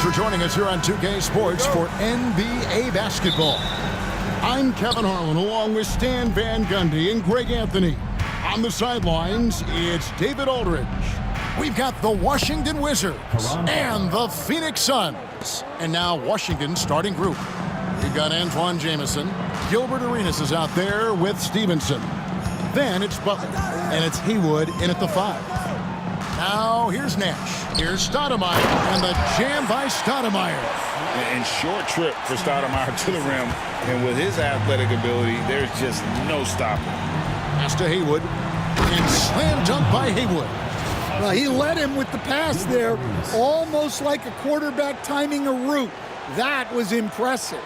for joining us here on 2K Sports for NBA basketball. I'm Kevin Harlan along with Stan Van Gundy and Greg Anthony. On the sidelines, it's David Aldridge. We've got the Washington Wizards and the Phoenix Suns. And now Washington's starting group. We've got Antoine Jamison. Gilbert Arenas is out there with Stevenson. Then it's Butler, and it's Haywood in at the 5. Now here's Nash. Here's Stoudemire, and the jam by Stoudemire. And short trip for Stoudemire to the rim. And with his athletic ability, there's just no stopping. Pass to Haywood, and slam dunk by Haywood. Well, he led him with the pass there, almost like a quarterback timing a route. That was impressive.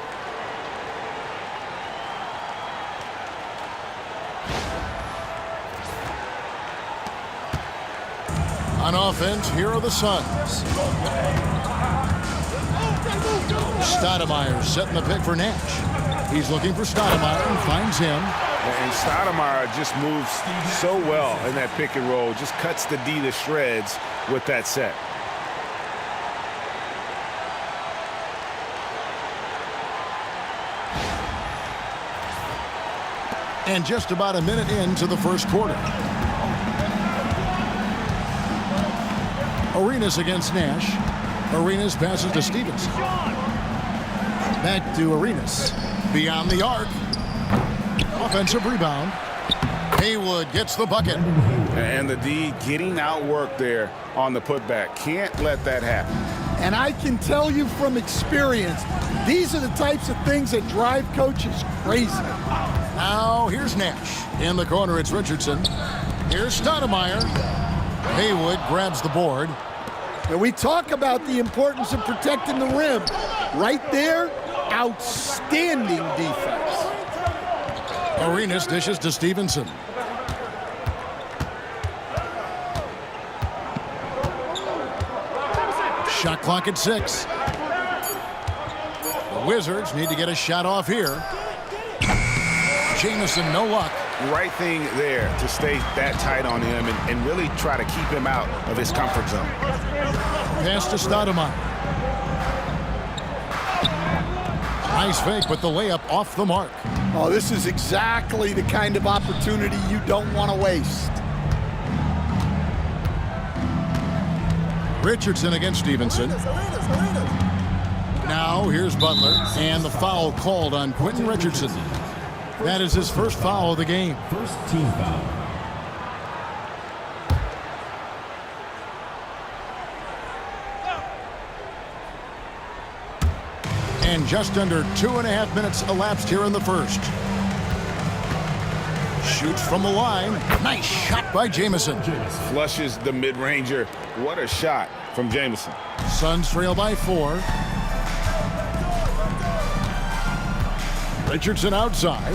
On offense, here are the Suns. Stoudemire setting the pick for Nash. He's looking for Stoudemire and finds him. And Stoudemire just moves so well in that pick and roll. Just cuts the D to shreds with that set. And just about a minute into the first quarter. Arenas against Nash. Arenas passes to Stevenson. Back to Arenas. Beyond the arc. Offensive rebound. Haywood gets the bucket. And the D getting outworked there on the putback. Can't let that happen. And I can tell you from experience, these are the types of things that drive coaches crazy. Now here's Nash. In the corner, it's Richardson. Here's Stoudemire. Haywood grabs the board. And we talk about the importance of protecting the rim. Right there, outstanding defense. Arenas dishes to Stevenson. Shot clock at 6. The Wizards need to get a shot off here. Jamison, no luck. Right thing there to stay that tight on him and really try to keep him out of his comfort zone. Pass to Stoudemire. Nice fake, but the layup off the mark. Oh, this is exactly the kind of opportunity you don't want to waste. Richardson against Stevenson. Now here's Butler, and the foul called on Quentin Richardson. That is his first foul of the game. First team foul. And just under 2.5 minutes elapsed here in the first. Shoots from the line. Nice shot by Jamison. Flushes the mid-ranger. What a shot from Jamison. Suns trail by 4. Richardson outside.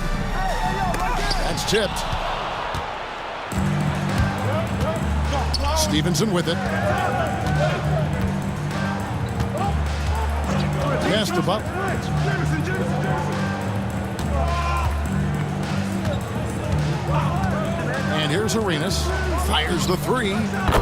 That's tipped. Stevenson with it. Pass to Butler. And here's Arenas. Fires the 3.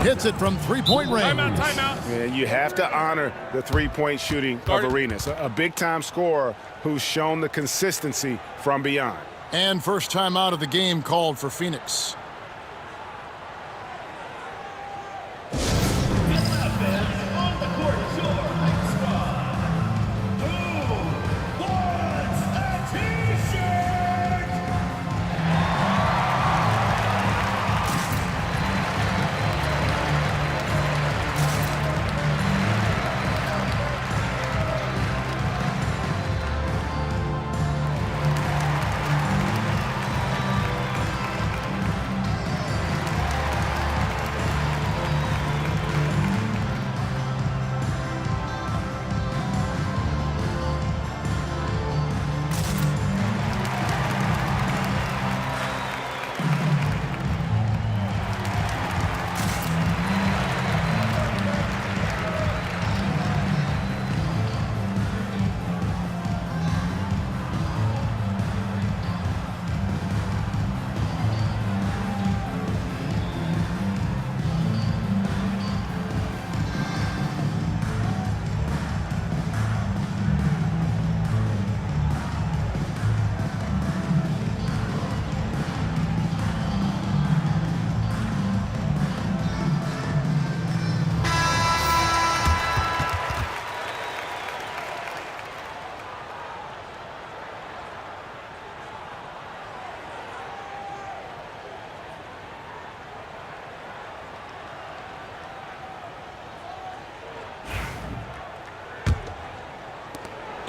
Hits it from three-point range. And you have to honor the three-point shooting of Arenas. A big-time scorer who's shown the consistency from beyond. And first time out of the game called for Phoenix.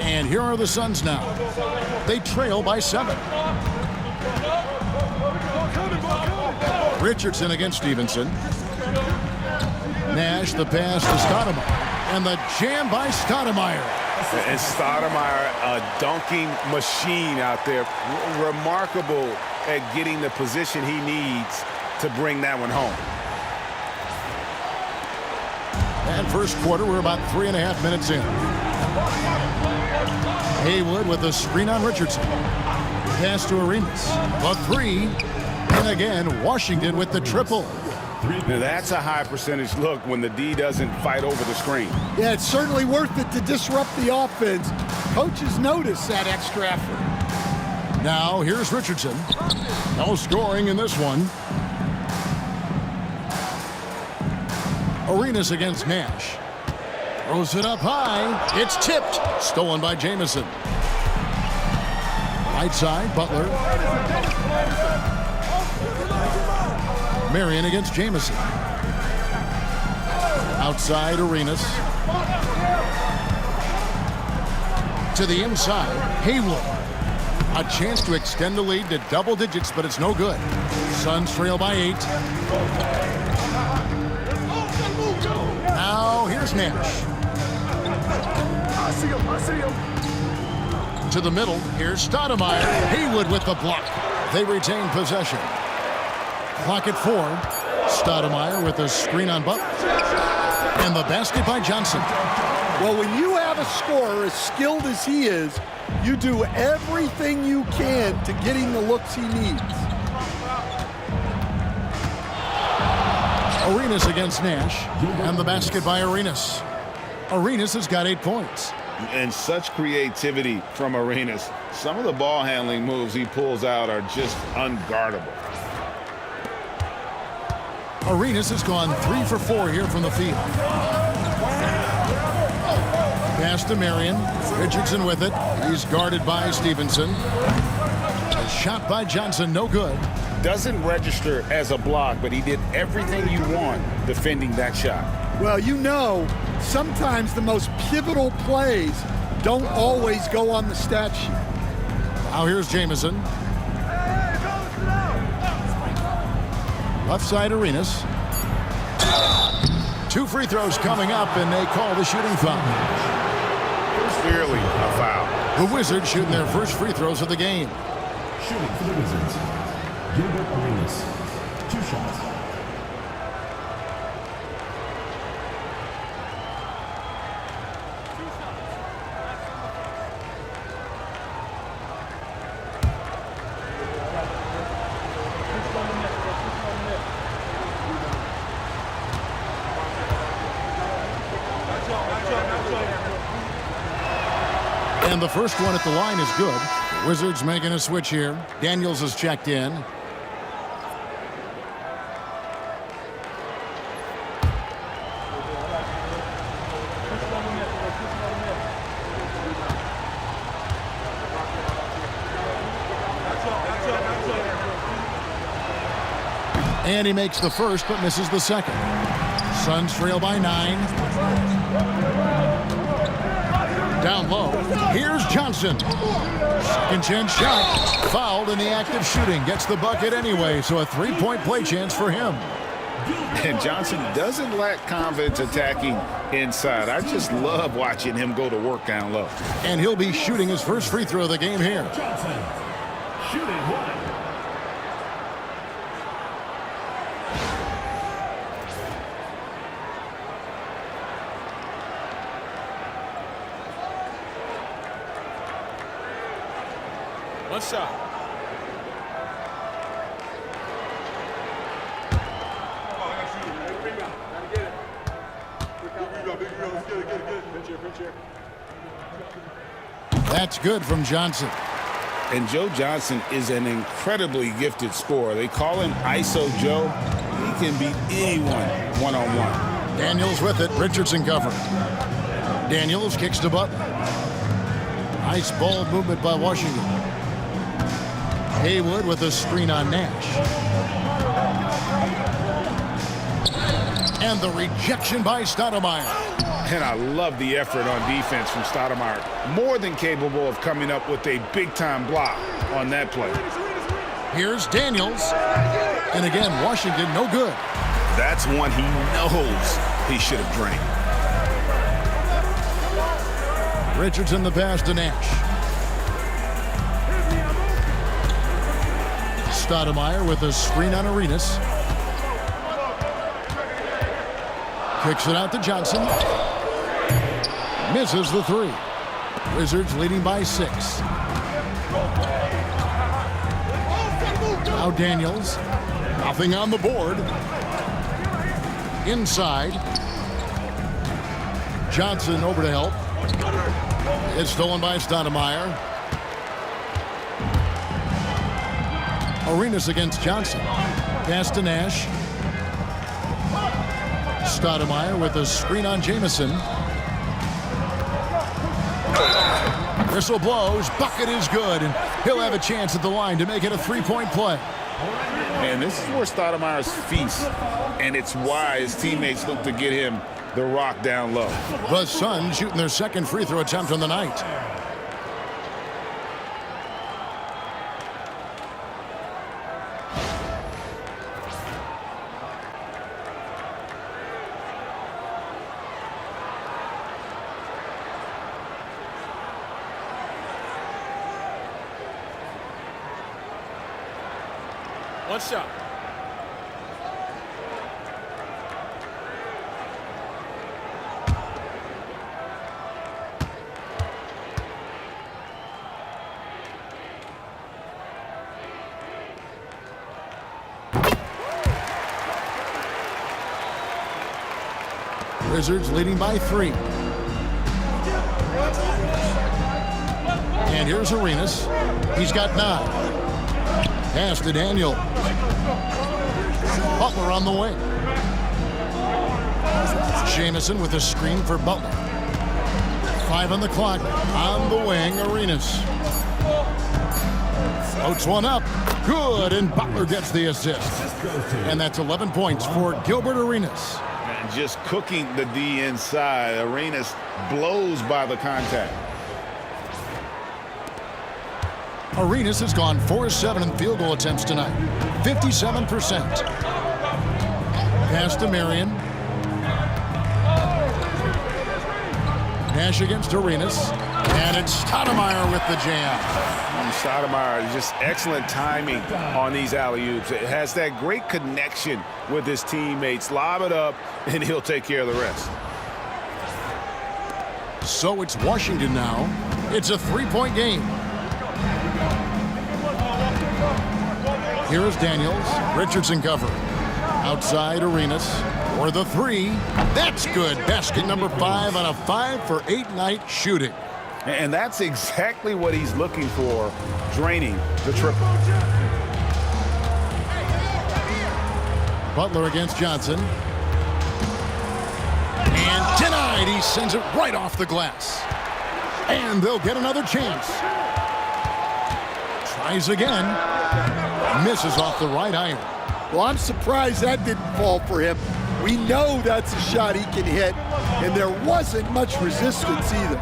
And here are the Suns now. They trail by 7. Richardson against Stevenson. Nash, the pass to Stoudemire. And the jam by Stoudemire. And Stoudemire, a dunking machine out there. Remarkable at getting the position he needs to bring that one home. And first quarter, we're about 3.5 minutes in. Haywood with a screen on Richardson. Pass to Arenas. A 3. And again, Washington with the triple. Now that's a high percentage look when the D doesn't fight over the screen. Yeah, it's certainly worth it to disrupt the offense. Coaches notice that extra effort. Now here's Richardson. No scoring in this one. Arenas against Nash. Throws it up high. It's tipped. Stolen by Jamison. Right side, Butler. Marion against Jamison. Outside, Arenas. To the inside, Haywood. A chance to extend the lead to double digits, but it's no good. Suns trail by 8. Now, here's Nash. I see him. To the middle, here's Stoudemire. Haywood with the block. They retain possession. Clock at 4. Stoudemire with a screen on Butler. And the basket by Johnson. Well, when you have a scorer as skilled as he is, you do everything you can to get him the looks he needs. Arenas against Nash. And the basket by Arenas. Arenas has got 8 points. And such creativity from Arenas. Some of the ball handling moves he pulls out are just unguardable. Arenas has gone 3 for 4 here from the field. Pass to Marion. Richardson with it. He's guarded by Stevenson. A shot by Johnson, no good. Doesn't register as a block, but he did everything you want defending that shot. Well, you know, sometimes the most pivotal plays don't always go on the stat sheet. Now here's Jamison. Left side, Arenas. 2 free throws coming up, and they call the shooting foul. Clearly a foul. The Wizards shooting their first free throws of the game. Shooting for the Wizards, Gilbert Arenas. 2 shots. And the first one at the line is good. The Wizards making a switch here. Daniels has checked in. And he makes the first, but misses the second. Suns trail by 9. Down low. Here's Johnson. Second chance shot. Fouled in the act of shooting. Gets the bucket anyway, so a 3-point play chance for him. And Johnson doesn't lack confidence attacking inside. I just love watching him go to work down low. And he'll be shooting his first free throw of the game here. Johnson, shooting 1. One shot. That's good from Johnson. And Joe Johnson is an incredibly gifted scorer. They call him ISO Joe. He can beat anyone one-on-one. Daniels with it. Richardson covered. Daniels kicks to Butler. Nice ball movement by Washington. Haywood with a screen on Nash. And the rejection by Stoudemire. And I love the effort on defense from Stoudemire. More than capable of coming up with a big-time block on that play. Here's Daniels. And again, Washington no good. That's one he knows he should have drained. Richardson the pass to Nash. Stoudemire with a screen on Arenas. Kicks it out to Johnson. Misses the three. Wizards leading by 6. Now Daniels. Nothing on the board. Inside. Johnson over to help. It's stolen by Stoudemire. Arenas against Johnson. Pass to Nash. Stoudemire with a screen on Jamison. Whistle blows. Bucket is good. And he'll have a chance at the line to make it a 3-point play. And this is where Stoudemire's feast. And it's why his teammates look to get him the rock down low. The Suns shooting their second free throw attempt on the night. One shot. Wizards leading by 3. And here's Arenas. He's got 9. Pass to Daniel. Butler on the wing. Jamison with a screen for Butler. 5 on the clock. On the wing, Arenas. Floats one up. Good, and Butler gets the assist. And that's 11 points for Gilbert Arenas. And just cooking the D inside. Arenas blows by the contact. Arenas has gone 4-7 in field goal attempts tonight. 57%. Pass to Marion. Nash against Arenas. And it's Stoudemire with the jam. Stoudemire, just excellent timing on these alley-oops. It has that great connection with his teammates. Lob it up, and he'll take care of the rest. So it's Washington now. It's a 3-point game. Here is Daniels. Richardson cover. Outside Arenas for the 3. That's good. Basket number 5 on a 5-for-8 night shooting. And that's exactly what he's looking for, draining the triple. Butler against Johnson. And denied. He sends it right off the glass. And they'll get another chance. Tries again. Misses off the right iron. Well, I'm surprised that didn't fall for him. We know that's a shot he can hit, and there wasn't much resistance either.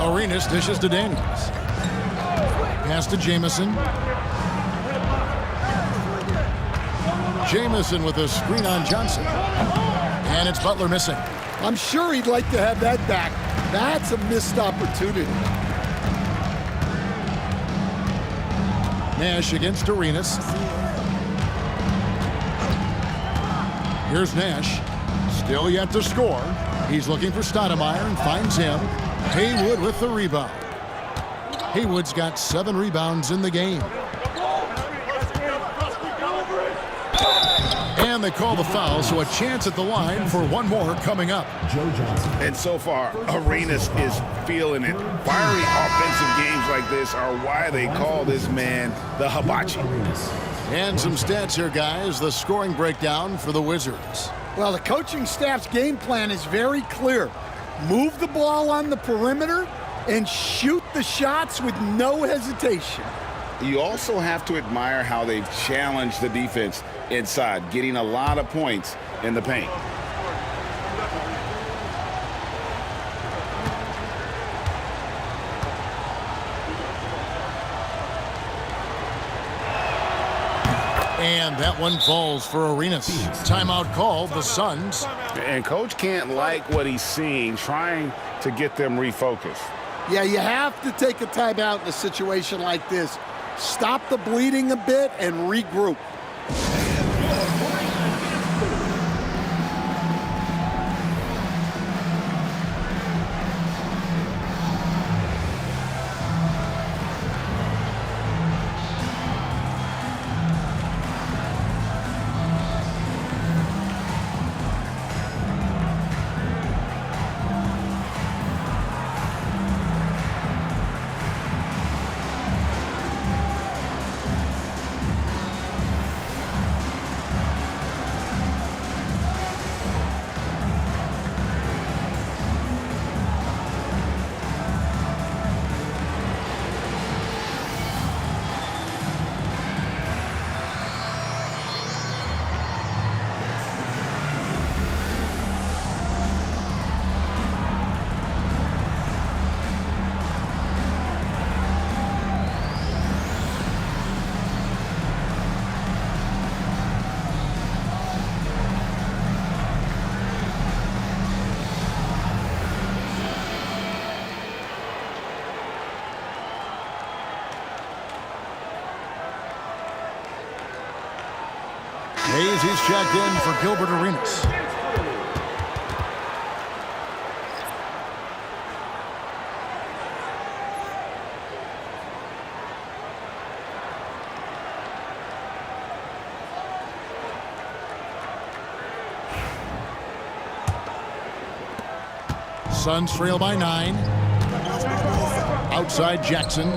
Arenas dishes to Daniels. Pass to Jamison. Jamison with a screen on Johnson. And it's Butler missing. I'm sure he'd like to have that back. That's a missed opportunity. Nash against Arenas. Here's Nash. Still yet to score. He's looking for Stoudemire and finds him. Haywood with the rebound. Haywood's got 7 rebounds in the game. And they call the foul, so a chance at the line for one more coming up. Joe Johnson. And so far, Arenas is feeling it. Fiery offensive games like this are why they call this man the Hibachi. And some stats here, guys. The scoring breakdown for the Wizards. Well, the coaching staff's game plan is very clear. Move the ball on the perimeter and shoot the shots with no hesitation. You also have to admire how they've challenged the defense inside, getting a lot of points in the paint. And that one falls for Arenas. Timeout called, the Suns. And Coach can't like what he's seeing, trying to get them refocused. Yeah, you have to take a timeout in a situation like this. Stop the bleeding a bit and regroup. Hayes is checked in for Gilbert Arenas. Suns trail by 9. Outside Jackson.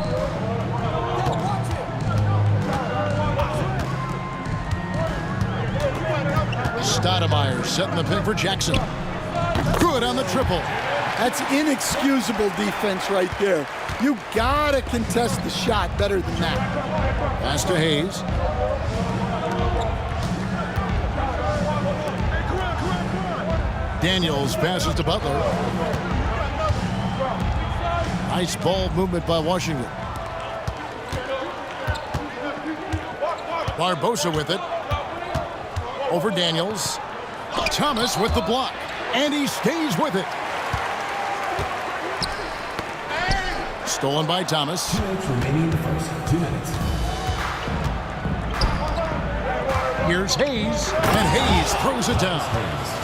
Stoudemire setting the pick for Jackson. Good on the triple. That's inexcusable defense right there. You gotta contest the shot better than that. Pass to Hayes. Daniels passes to Butler. Nice ball movement by Washington. Barbosa with it. Over Daniels. Thomas with the block. And he stays with it. Stolen by Thomas. 2 minutes remaining in the first. 2 minutes. Here's Hayes. And Hayes throws it down.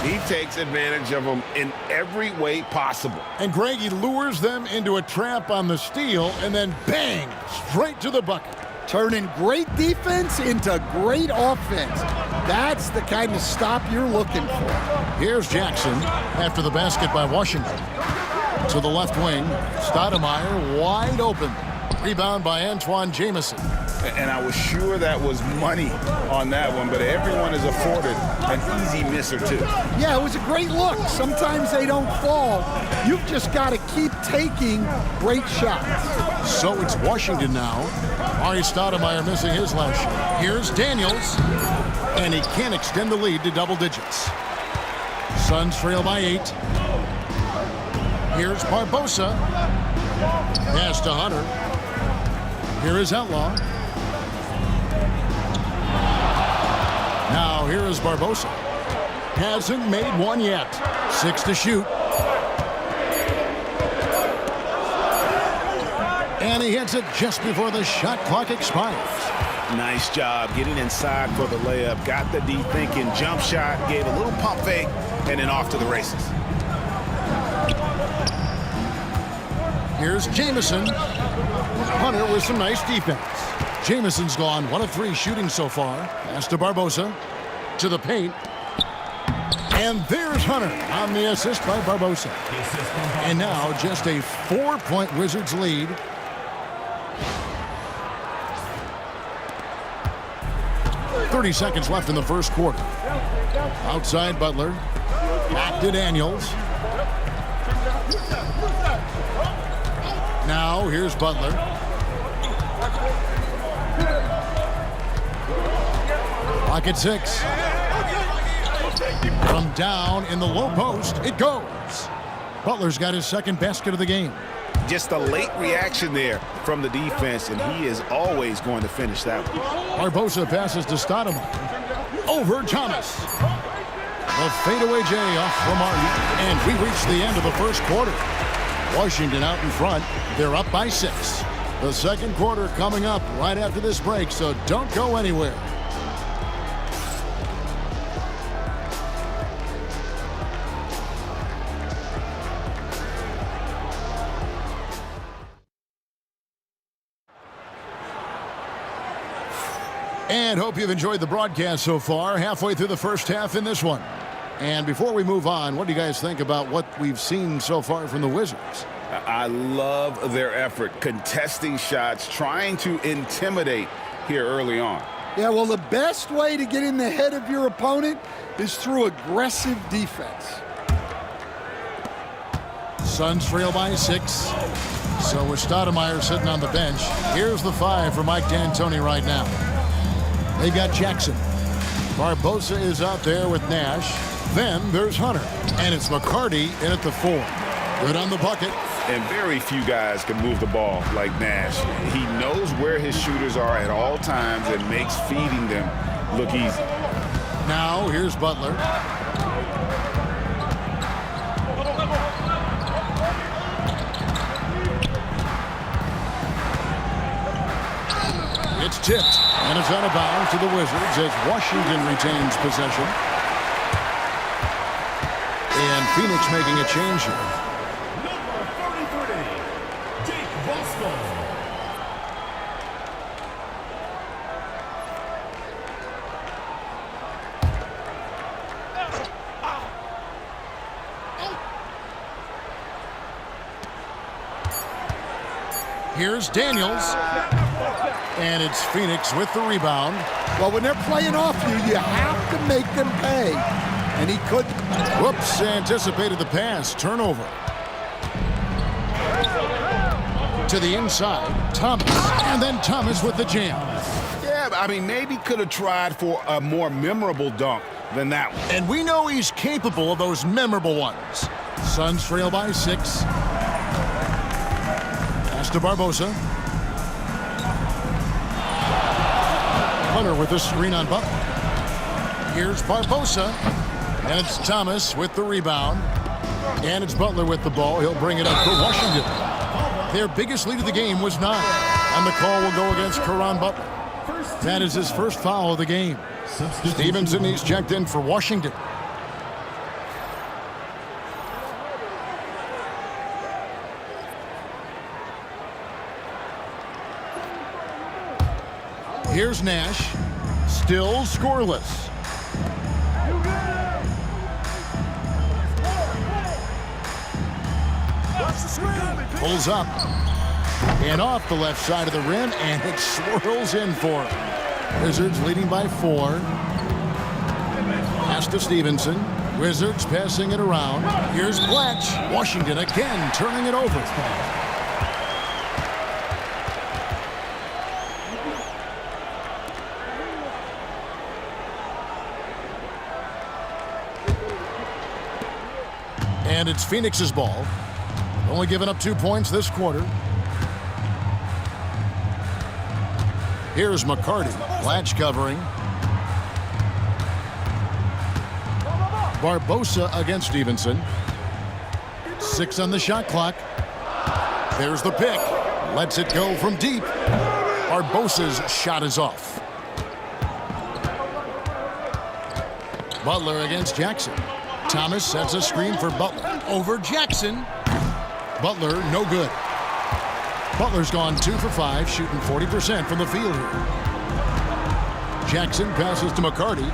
He takes advantage of them in every way possible. And Greg, he lures them into a trap on the steal. And then bang, straight to the bucket. Turning great defense into great offense. That's the kind of stop you're looking for. Here's Jackson after the basket by Washington. To the left wing, Stoudemire wide open. Rebound by Antoine Jamison. And I was sure that was money on that one, but everyone is afforded an easy miss or two. Yeah, it was a great look. Sometimes they don't fall. You've just got to keep taking great shots. So it's Washington now. Ari Stoudemire missing his last shot. Here's Daniels. And he can't extend the lead to double digits. Suns trail by 8. Here's Barbosa. Pass to Hunter. Here is Outlaw. Now here is Barbosa. Hasn't made one yet. 6 to shoot. And he hits it just before the shot clock expires. Nice job getting inside for the layup. Got the D thinking, jump shot, gave a little pump fake, and then off to the races. Here's Jamison. Hunter with some nice defense. Jamison's gone 1 of 3 shooting so far. Pass to Barbosa. To the paint. And there's Hunter on the assist by Barbosa. And now just a 4-point Wizards lead. .30 seconds left in the first quarter. Outside Butler. Back to Daniels. Now here's Butler. Clock at 6. From down in the low post, it goes. Butler's got his second basket of the game. Just a late reaction there from the defense, and he is always going to finish that one. Barbosa passes to Stoudemire. Over Thomas. The fadeaway J off from Martin, and we reach the end of the first quarter. Washington out in front. They're up by 6. The second quarter coming up right after this break, so don't go anywhere. And hope you've enjoyed the broadcast so far. Halfway through the first half in this one. And before we move on, what do you guys think about what we've seen so far from the Wizards? I love their effort, contesting shots, trying to intimidate here early on. Yeah, well, the best way to get in the head of your opponent is through aggressive defense. Suns trail by 6. So with Stoudemire sitting on the bench, here's the 5 for Mike D'Antoni right now. They've got Jackson. Barbosa is out there with Nash. Then there's Hunter. And it's McCarty in at the 4. Good on the bucket. And very few guys can move the ball like Nash. He knows where his shooters are at all times and makes feeding them look easy. Now here's Butler. It's tipped, and it's out of bounds to the Wizards as Washington retains possession. And Phoenix making a change here. Number 33, Jake Bosco. Here's Daniels. And it's Phoenix with the rebound. Well, when they're playing off you have to make them pay. And he couldn't. Whoops, anticipated the pass. Turnover. To the inside, Thomas. And then Thomas with the jam. Yeah, I mean, maybe could have tried for a more memorable dunk than that one. And we know he's capable of those memorable ones. Suns trail by 6. Pass to Barbosa. Hunter with the screen on Butler. Here's Barbosa. And it's Thomas with the rebound. And it's Butler with the ball. He'll bring it up for Washington. Their biggest lead of the game was 9. And the call will go against Caron Butler. That is his first foul of the game. Stevenson, he's checked in for Washington. Here's Nash, still scoreless. Pulls up and off the left side of the rim, and it swirls in for him. Wizards leading by 4. Pass to Stevenson. Wizards passing it around. Here's Blatch. Washington again turning it over. And it's Phoenix's ball. Only giving up 2 points this quarter. Here's McCarty. Blatch covering. Barbosa against Stevenson. 6 on the shot clock. There's the pick. Lets it go from deep. Barbosa's shot is off. Butler against Jackson. Thomas sets a screen for Butler. Over Jackson. Butler, no good. Butler's gone 2 for 5, shooting 40% from the field here. Jackson passes to McCarty.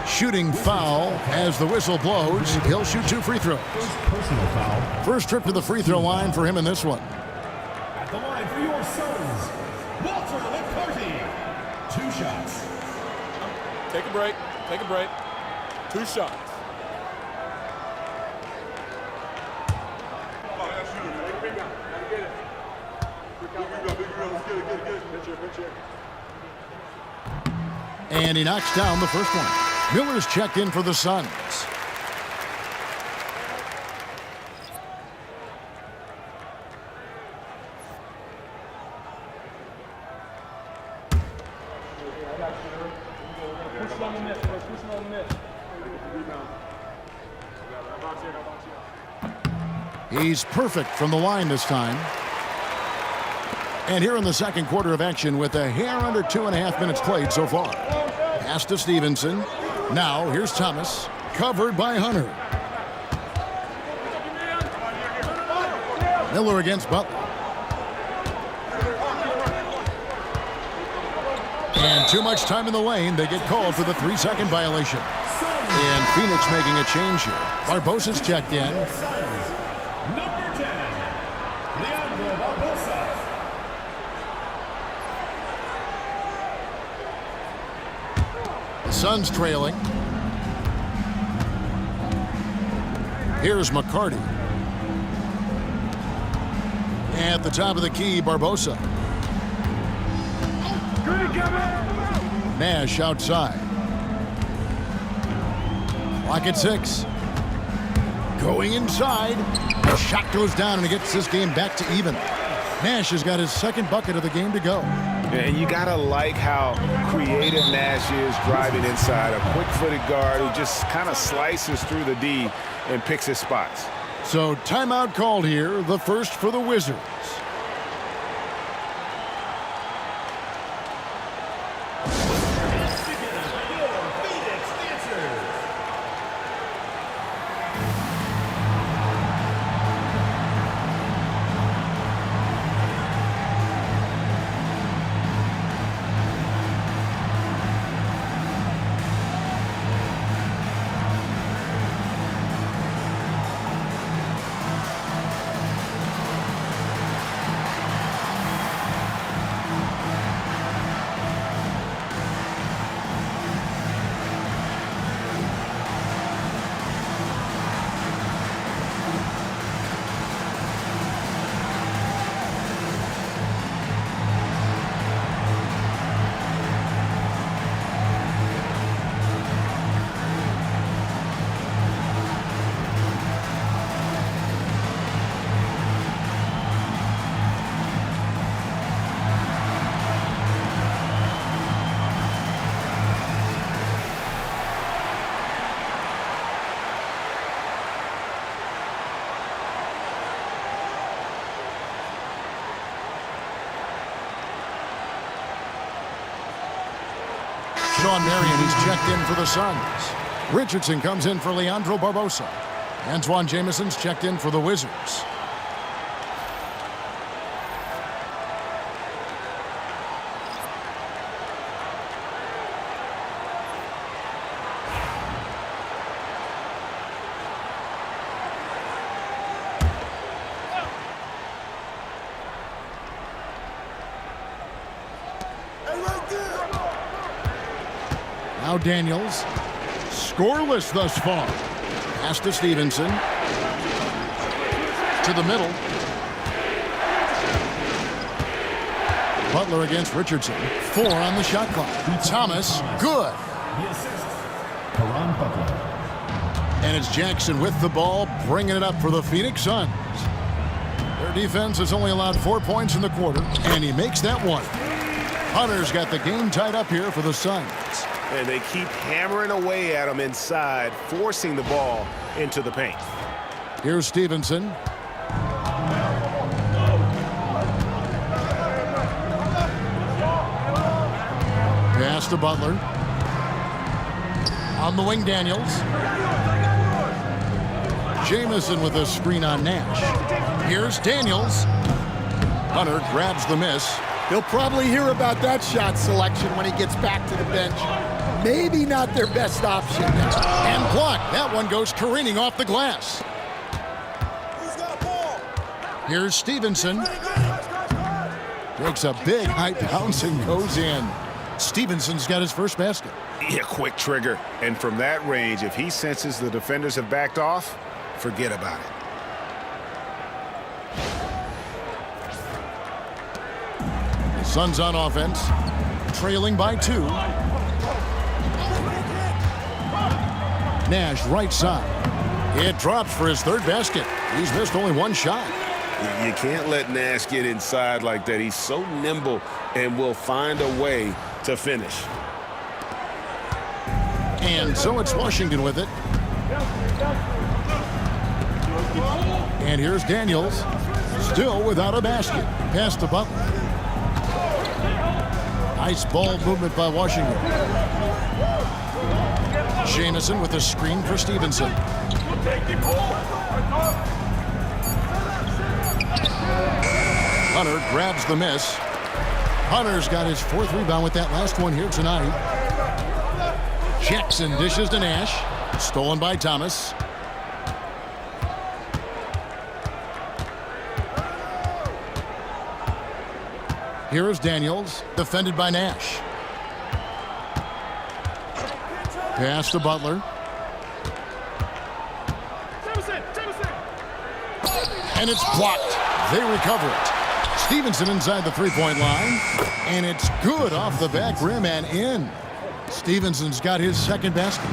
Shooting foul as the whistle blows. He'll shoot 2 free throws. Personal foul. First trip to the free throw line for him in this one. At the line for your Suns, Walter McCarty. 2 shots. Take a break. Take a break. 2 shots. And he knocks down the first one. Miller's checked in for the Suns. He's perfect from the line this time. And here in the second quarter of action with a hair under 2.5 minutes played so far. Pass to Stevenson. Now here's Thomas. Covered by Hunter. Miller against Butler. And too much time in the lane. They get called for the 3-second violation. And Phoenix making a change here. Barbosa's checked in. Number 10, Leandro Barbosa. The Suns trailing. Here's McCarty. At the top of the key, Barbosa. Nash outside. Clock at 6. Going inside. The shot goes down and it gets this game back to even. Nash has got his second bucket of the game to go. And you gotta like how creative Nash is driving inside. A quick-footed guard who just kind of slices through the D and picks his spots. So timeout called here, the first for the Wizards. Sean Marion, he's checked in for the Suns. Richardson comes in for Leandro Barbosa. Antoine Jameson's checked in for the Wizards. Now Daniels, scoreless thus far. Pass to Stevenson. To the middle. Butler against Richardson. 4 on the shot clock. Thomas, good. The assist, Caron Butler. And it's Jackson with the ball, bringing it up for the Phoenix Suns. Their defense has only allowed 4 points in the quarter, and he makes that one. Hunter's got the game tied up here for the Suns. And they keep hammering away at him inside, forcing the ball into the paint. Here's Stevenson. Pass to Butler. On the wing, Daniels. Jamison with a screen on Nash. Here's Daniels. Hunter grabs the miss. He'll probably hear about that shot selection when he gets back to the bench. Maybe not their best option. And blocked. That one goes careening off the glass. Here's Stevenson. Takes a big high bounce and goes in. Stevenson's got his first basket. Yeah, quick trigger. And from that range, if he senses the defenders have backed off, forget about it. The Suns on offense, trailing by 2. Nash right side. It drops for his third basket. He's missed only one shot. You can't let Nash get inside like that. He's so nimble and will find a way to finish. And so it's Washington with it. And here's Daniels, still without a basket. Pass to Butler. Nice ball movement by Washington. Jamison with a screen for Stevenson. Hunter grabs the miss. Hunter's got his fourth rebound with that last one here tonight. Jackson dishes to Nash. Stolen by Thomas. Here is Daniels, defended by Nash. Pass to Butler. And it's blocked. They recover it. Stevenson inside the three-point line. And it's good off the back rim and in. Stevenson's got his second basket.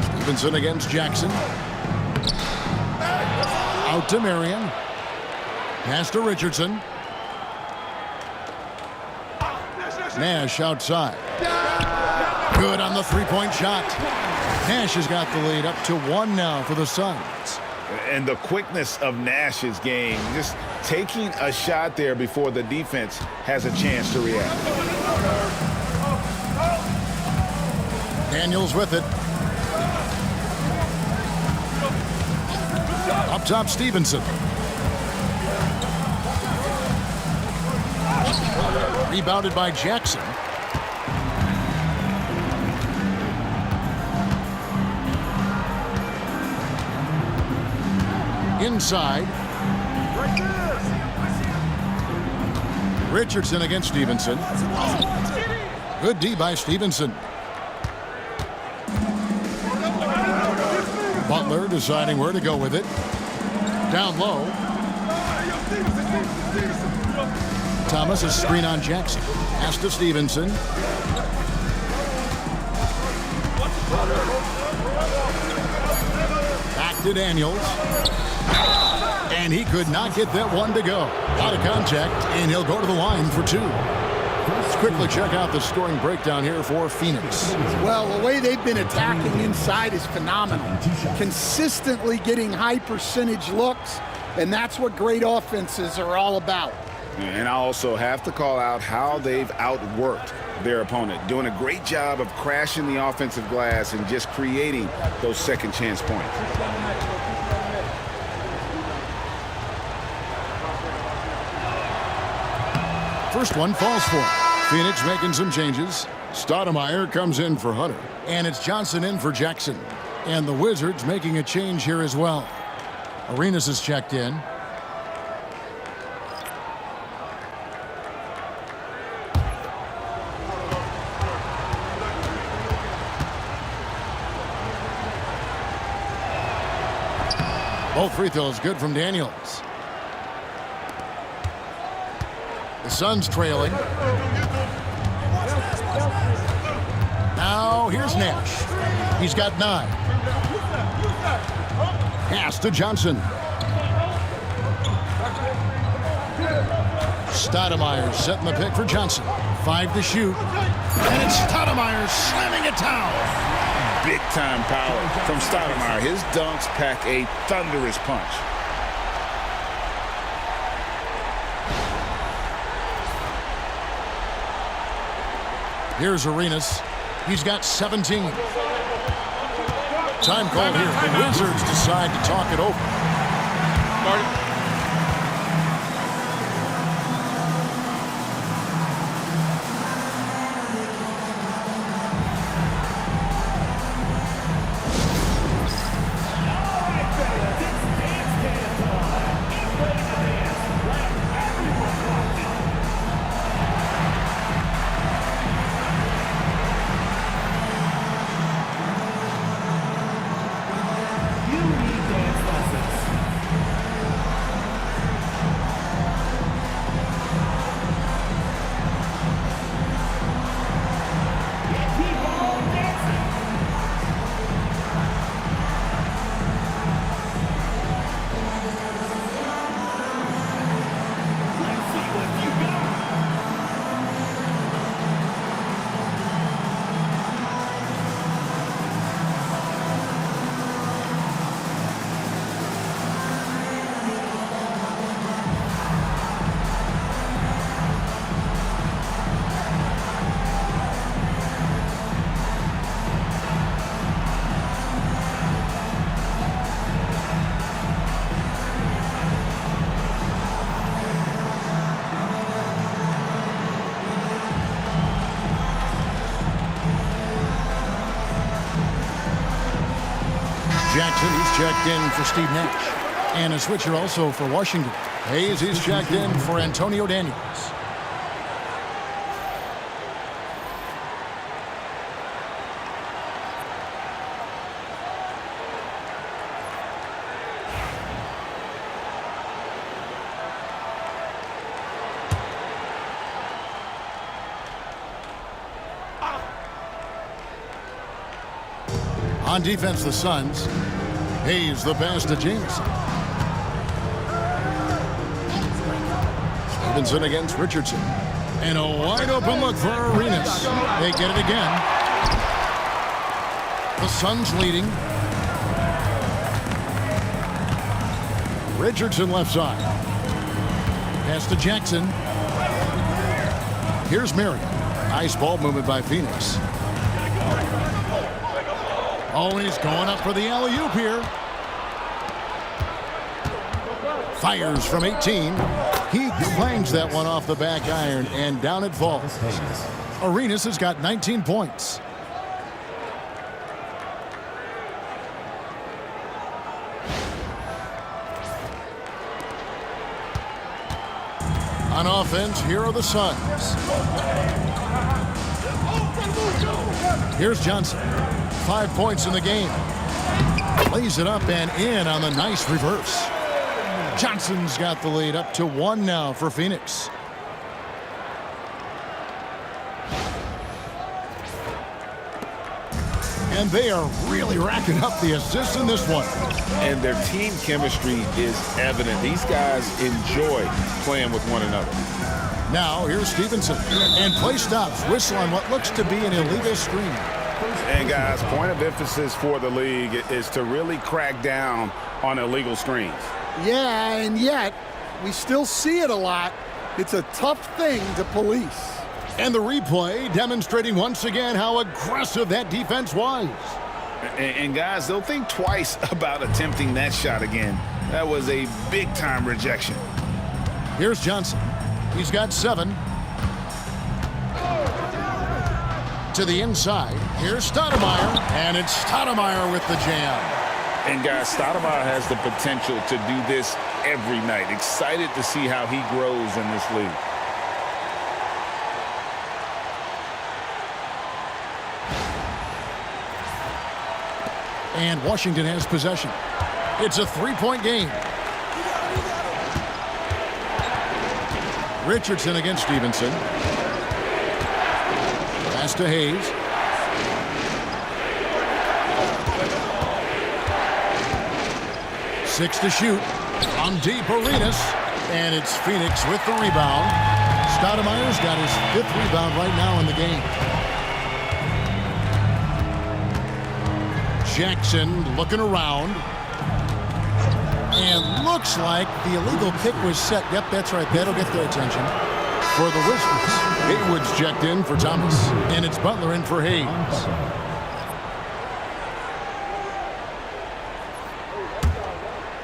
Stevenson against Jackson. Out to Marion. Pass to Richardson. Nash outside. Good on the three-point shot. Nash has got the lead up to 1 now for the Suns. And the quickness of Nash's game, just taking a shot there before the defense has a chance to react. Daniels with it. Up top, Stevenson. Rebounded by Jackson. Inside. Richardson against Stevenson. Good D by Stevenson. Butler deciding where to go with it. Down low. Thomas, a screen on Jackson. Pass to Stevenson. Back to Daniels. And he could not get that one to go. Out of contact, and he'll go to the line for 2. Let's quickly check out the scoring breakdown here for Phoenix. Well, the way they've been attacking inside is phenomenal. Consistently getting high percentage looks, and that's what great offenses are all about. And I also have to call out how they've outworked their opponent, doing a great job of crashing the offensive glass and just creating those second chance points. First one falls for him. Phoenix making some changes. Stoudemire comes in for Hunter. And it's Johnson in for Jackson. And the Wizards making a change here as well. Arenas is checked in. Both free throws good from Daniels. The Suns trailing. Now here's Nash. He's got 9. Pass to Johnson. Stoudemire setting the pick for Johnson. 5 to shoot. And it's Stoudemire slamming it down. Big-time power from Stoudemire. His dunks pack a thunderous punch. Here's Arenas. He's got 17. Time called here. The Wizards decide to talk it over. Marty. Jackson, he's checked in for Steve Nash. And a switcher also for Washington. Hayes, he's checked in for Antonio Daniels. On defense, the Suns. Hayes, the pass to Jameson. Stevenson against Richardson. And a wide open look for Arenas. They get it again. The Suns leading. Richardson left side. Pass to Jackson. Here's Marion. Nice ball movement by Phoenix. Oh, he's going up for the alley-oop here. Fires from 18. He clangs that one off the back iron, and down it falls. Arenas has got 19 points. On offense, here are the Suns. Here's Johnson. 5 points in the game. Lays it up and in on the nice reverse. Johnson's got the lead up to 1 now for Phoenix. And they are really racking up the assists in this one. And their team chemistry is evident. These guys enjoy playing with one another. Now, here's Stevenson. And play stops. Whistle on what looks to be an illegal screen. And, guys, point of emphasis for the league is to really crack down on illegal screens. Yeah, and yet we still see it a lot. It's a tough thing to police. And the replay demonstrating once again how aggressive that defense was. And guys, they'll think twice about attempting that shot again. That was a big-time rejection. Here's Johnson. He's got 7. To the inside. Here's Stoudemire. And it's Stoudemire with the jam. And guys, Stoudemire has the potential to do this every night. Excited to see how he grows in this league. And Washington has possession. It's a 3-point game. Richardson against Stevenson. Pass to Hayes. Six to shoot. On deep, Arenas. And it's Phoenix with the rebound. Stoudemire's got his 5th rebound right now in the game. Jackson looking around. And looks like the illegal kick was set. Yep, that's right. That'll get their attention. For the Wizards, Haywood's checked in for Thomas. And it's Butler in for Hayes.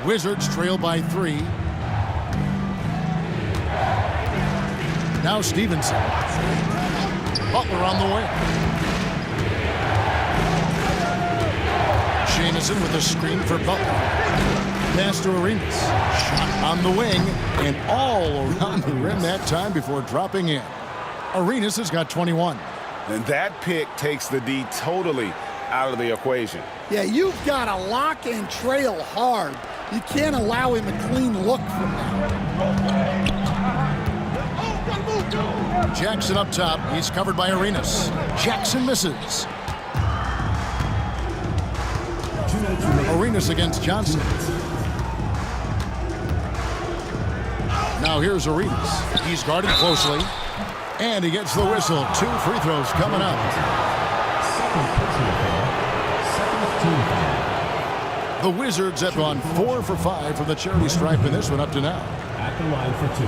Wizards trail by 3. Now Stevenson. Butler on the wing. Jamison with a screen for Butler. Pass to Arenas. Shot on the wing and all around the rim that time before dropping in. Arenas has got 21. And that pick takes the D totally out of the equation. Yeah, you've got to lock and trail hard. You can't allow him a clean look from that. Jackson up top. He's covered by Arenas. Jackson misses. Arenas against Johnson. Now here's Arenas. He's guarded closely. And he gets the whistle. 2 free throws coming up. The Wizards have gone 4 for 5 from the charity stripe in this one up to now. At the line for 2.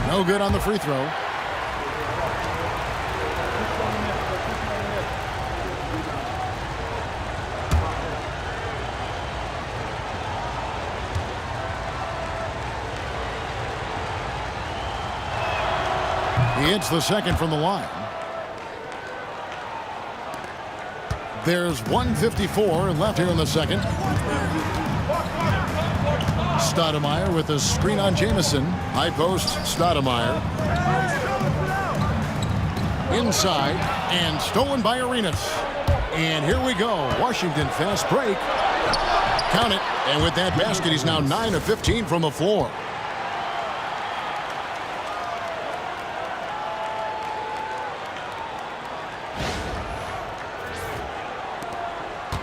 No good on the free throw. Hits the second from the line. There's 1:54 left here in the second. Stoudemire with a screen on Jamison. High post, Stoudemire. Inside, and stolen by Arenas. And here we go. Washington fast break. Count it. And with that basket, he's now 9 of 15 from the floor.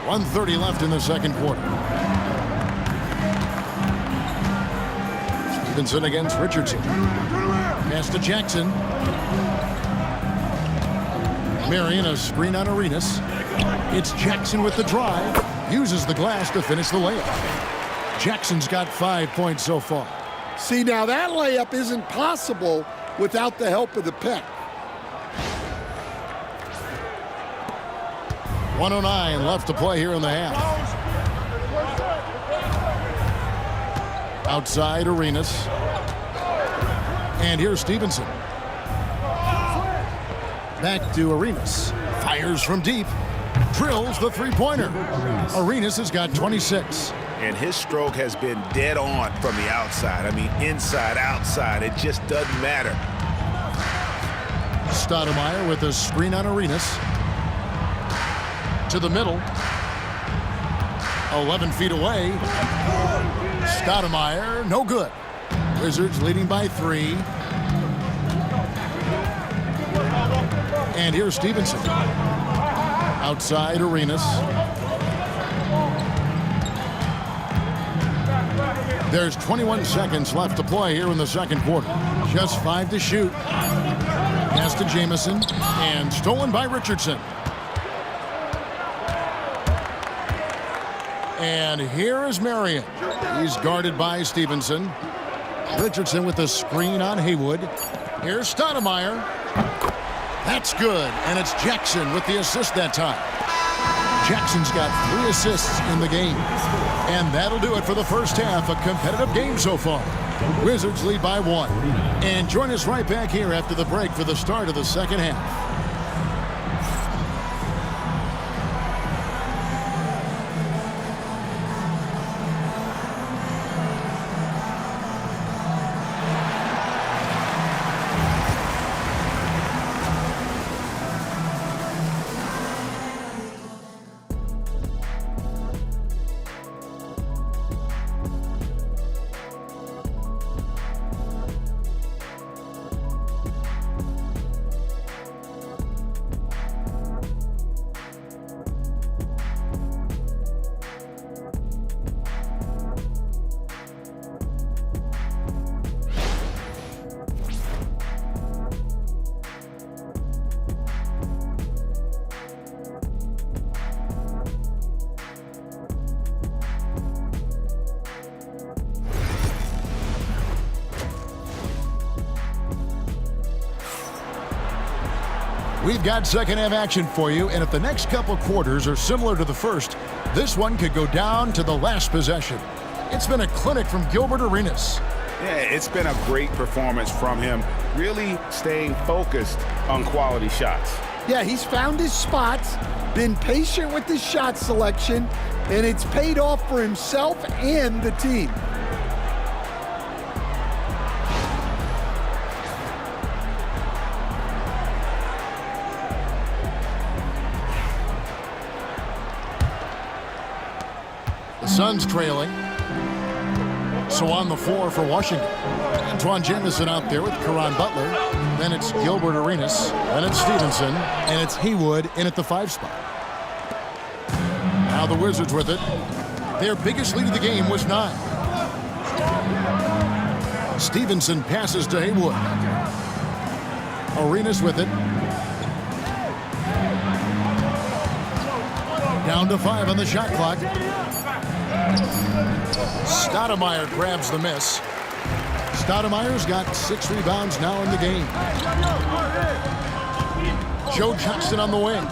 .130 left in the second quarter. Stevenson against Richardson. Pass to Jackson. Marion, a screen on Arenas. It's Jackson with the drive. Uses the glass to finish the layup. Jackson's got 5 points so far. See, now that layup isn't possible without the help of the pick. 1:09 left to play here in the half. Outside Arenas. And here's Stevenson. Back to Arenas. Fires from deep. Drills the three-pointer. Arenas has got 26. And his stroke has been dead on from the outside. I mean, inside, outside. It just doesn't matter. Stoudemire with a screen on Arenas. To the middle. 11 feet away. Stoudemire, no good. Wizards leading by 3. And here's Stevenson. Outside Arenas. There's 21 seconds left to play here in the second quarter. Just 5 to shoot. Pass to Jamison. And stolen by Richardson. And here is Marion. He's guarded by Stevenson. Richardson with the screen on Haywood. Here's Stoudemire. That's good, and it's Jackson with the assist that time. Jackson's got 3 assists in the game. And that'll do it for the first half. A competitive game so far. Wizards lead by 1. And join us right back here after the break for the start of the second half. We've got second half action for you, and if the next couple quarters are similar to the first, this one could go down to the last possession. It's been a clinic from Gilbert Arenas. Yeah, it's been a great performance from him, really staying focused on quality shots. Yeah, he's found his spots, been patient with his shot selection, and it's paid off for himself and the team. The Suns trailing. So on the floor for Washington. Antoine Jamison out there with Caron Butler. Then it's Gilbert Arenas. Then it's Stevenson. And it's Haywood in at the 5 spot. Now the Wizards with it. Their biggest lead of the game was 9. Stevenson passes to Haywood. Arenas with it. Down to 5 on the shot clock. Stoudemire grabs the miss. Stoudemire's got 6 rebounds now in the game. Joe Jackson on the wing.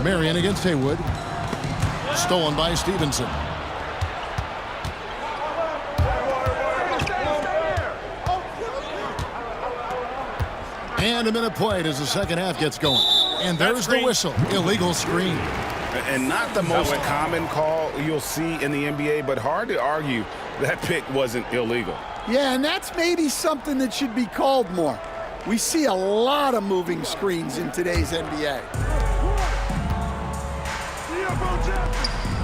Marion against Haywood. Stolen by Stevenson. And a minute played as the second half gets going. And there's the whistle. Illegal screen. And not the most common call you'll see in the NBA, but hard to argue that pick wasn't illegal. Yeah, and that's maybe something that should be called more. We see a lot of moving screens in today's NBA.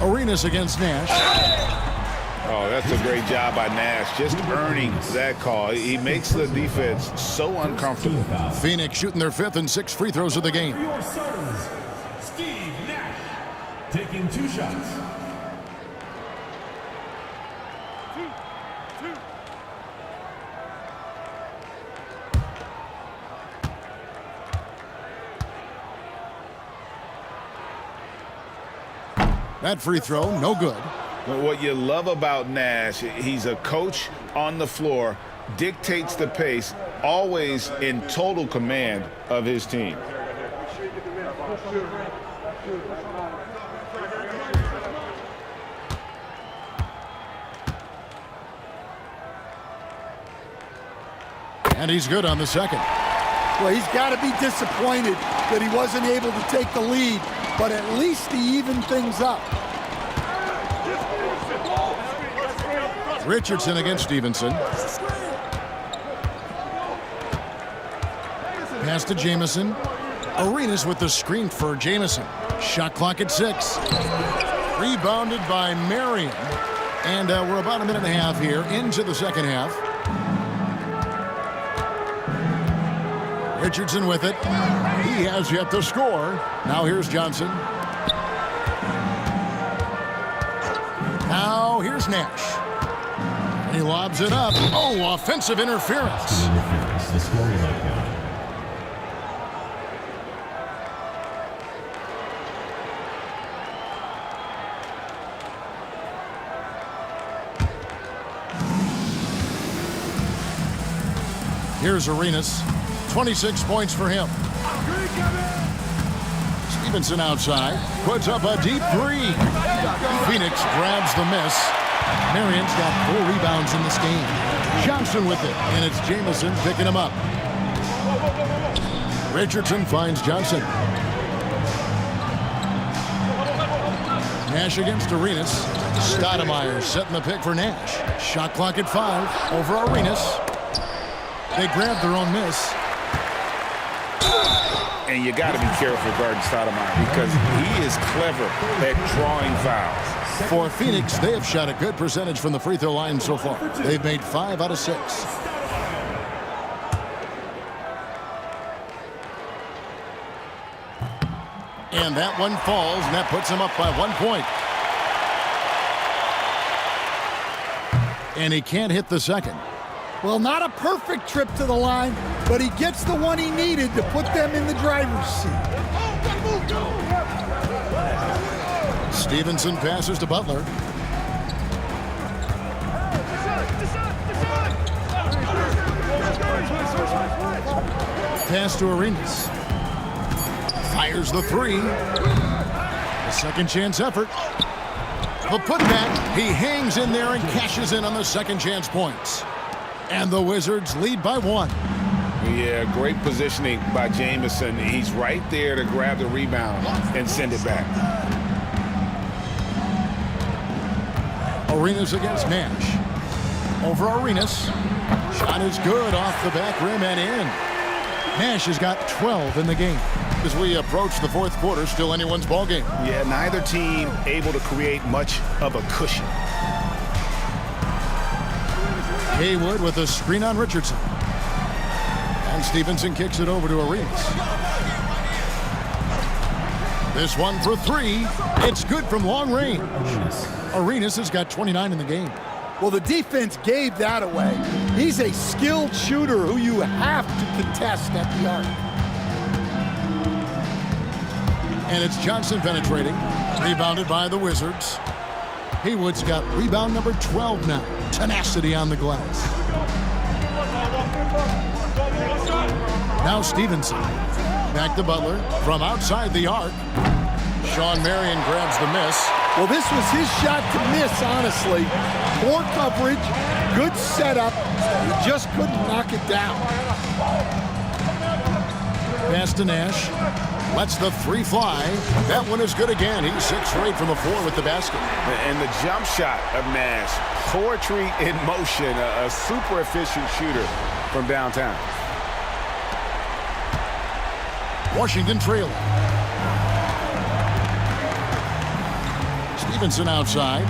Arenas against Nash. Oh, that's a great job by Nash, just earning that call. He makes the defense so uncomfortable. Phoenix shooting their 5th and 6th free throws of the game. For your Suns, Steve Nash, taking 2 shots. That free throw, no good. What you love about Nash, he's a coach on the floor, dictates the pace, always in total command of his team. And he's good on the second. Well, he's got to be disappointed that he wasn't able to take the lead, but at least he evened things up. Richardson against Stevenson. Pass to Jamison. Arenas with the screen for Jamison. Shot clock at 6. Rebounded by Marion. And we're about a minute and a half here into the second half. Richardson with it. He has yet to score. Now here's Johnson. Now here's Nash. He lobs it up. Oh, offensive interference. The score will not count. Here's Arenas. 26 points for him. Stevenson outside. Puts up a deep 3. Phoenix grabs the miss. Marion's got 4 rebounds in this game. Johnson with it, and it's Jamison picking him up. Richardson finds Johnson. Nash against Arenas. Stoudemire setting the pick for Nash. Shot clock at 5 over Arenas. They grabbed their own miss. And you got to be careful guarding Stoudemire because he is clever at drawing fouls. For Phoenix, they have shot a good percentage from the free throw line so far. They've made 5 out of 6. And that one falls, and that puts him up by 1 point. And he can't hit the second. Well, not a perfect trip to the line, but he gets the one he needed to put them in the driver's seat. Stevenson passes to Butler. Pass to Arenas. Fires the 3. A second chance effort. The putback. He hangs in there and cashes in on the second chance points. And the Wizards lead by 1. Yeah, great positioning by Jamison. He's right there to grab the rebound and send it back. Arenas against Nash. Over Arenas. Shot is good off the back rim and in. Nash has got 12 in the game. As we approach the 4th quarter, still anyone's ball game. Yeah, neither team able to create much of a cushion. Haywood with a screen on Richardson. And Stevenson kicks it over to Arenas. This one for 3. It's good from long range. Arenas has got 29 in the game. Well, the defense gave that away. He's a skilled shooter who you have to contest at the arc. And it's Johnson penetrating. Rebounded by the Wizards. Haywood's got rebound number 12 now. Tenacity on the glass. Now Stevenson. Back to Butler from outside the arc. Sean Marion grabs the miss. Well, this was his shot to miss, honestly. Poor coverage, good setup. He just couldn't knock it down. Pass to Nash. Lets the three fly. That one is good again. He's 6 for 8 from the floor with the basket. And the jump shot of Nash, poetry in motion, a super efficient shooter from downtown. Washington trailing. Stevenson outside.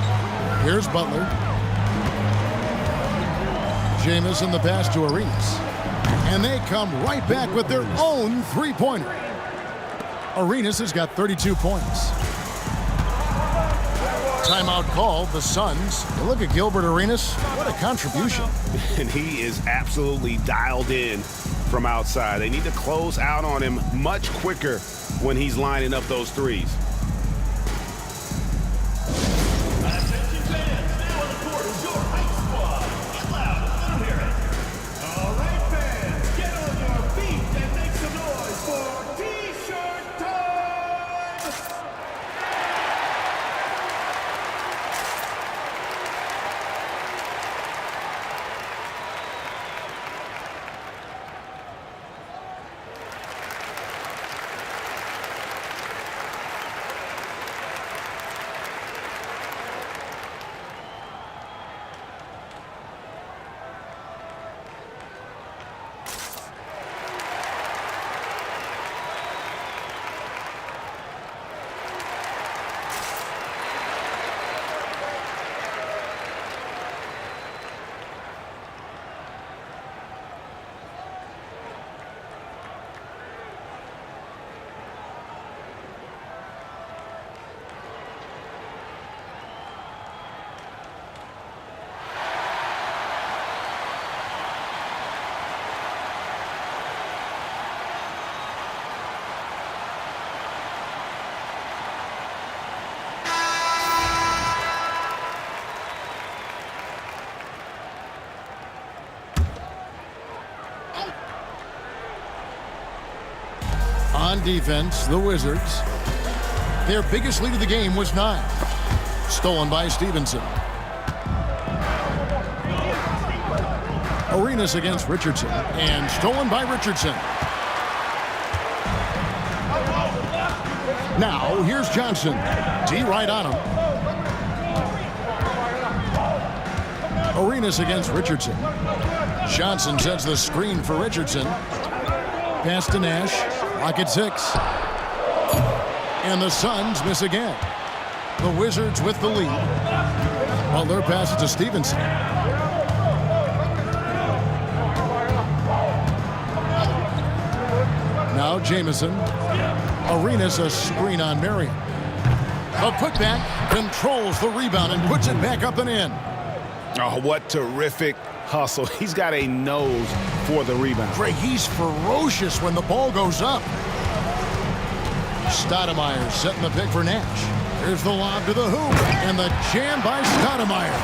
Here's Butler. Jamison the pass to Arenas. And they come right back with their own three-pointer. Arenas has got 32 points. Timeout called, the Suns. And look at Gilbert Arenas. What a contribution. And he is absolutely dialed in from outside. They need to close out on him much quicker when he's lining up those threes. Attention fans, now on the court is your hype squad. Get loud and let them hear it. All right, fans, get on your feet and make some noise for T-shirt time. On defense, the Wizards. Their biggest lead of the game was 9. Stolen by Stevenson. Arenas against Richardson. And stolen by Richardson. Now, here's Johnson. D right on him. Arenas against Richardson. Johnson sets the screen for Richardson. Pass to Nash. Lock at 6. And the Suns miss again. The Wizards with the lead. Butler passes to Stevenson. Now Jamison. Arenas a screen on Marion. A putback controls the rebound and puts it back up and in. Oh, what terrific hustle. He's got a nose for the rebound. Greg, he's ferocious when the ball goes up. Stoudemire setting the pick for Nash. Here's the lob to the hoop. And the jam by Stoudemire.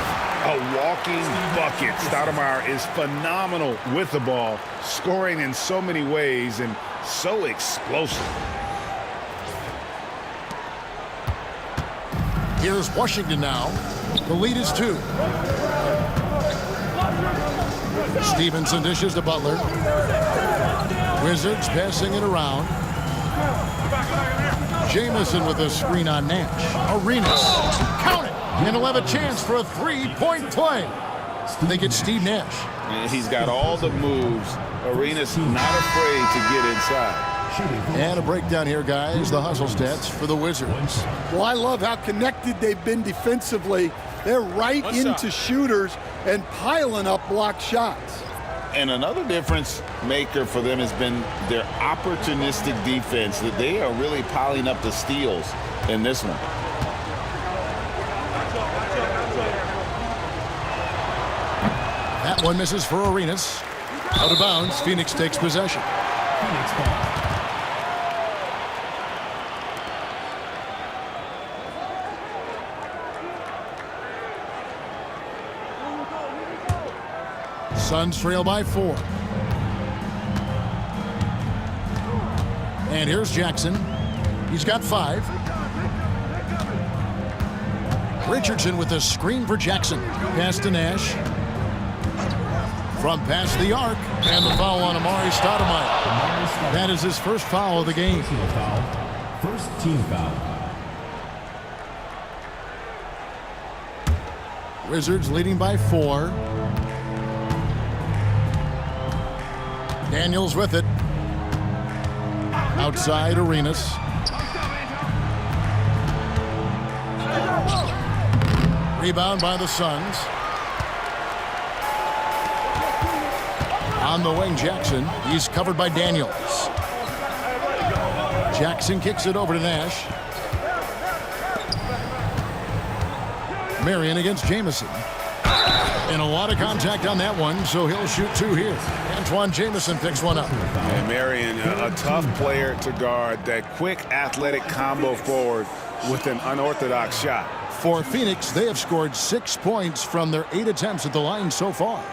A walking bucket. Stoudemire is phenomenal with the ball, scoring in so many ways and so explosive. Here's Washington now. The lead is 2. Stevenson dishes to Butler. Wizards passing it around. Jamison with a screen on Nash. Arenas. Count it. And he'll have a chance for a three-point play. They get Steve Nash. And he's got all the moves. Arenas not afraid to get inside. And a breakdown here, guys. The hustle stats for the Wizards. Well, I love how connected they've been defensively. They're right into shooters and piling up block shots. And another difference maker for them has been their opportunistic defense, that they are really piling up the steals in this one. That one misses for Arenas. Out of bounds, Phoenix takes possession. Phoenix ball. Suns trail by 4. And here's Jackson. He's got 5. Richardson with a screen for Jackson. Pass to Nash. From past the arc. And the foul on Amari Stoudemire. That is his first foul of the game. First team foul. Wizards leading by 4. Daniels with it. Outside Arenas. Rebound by the Suns. On the wing, Jackson. He's covered by Daniels. Jackson kicks it over to Nash. Marion against Jamison. And a lot of contact on that one, so he'll shoot 2 here. Antoine Jamison picks one up. And Marion, a tough player to guard. That quick, athletic combo forward with an unorthodox shot. For Phoenix, they have scored 6 points from their 8 attempts at the line so far.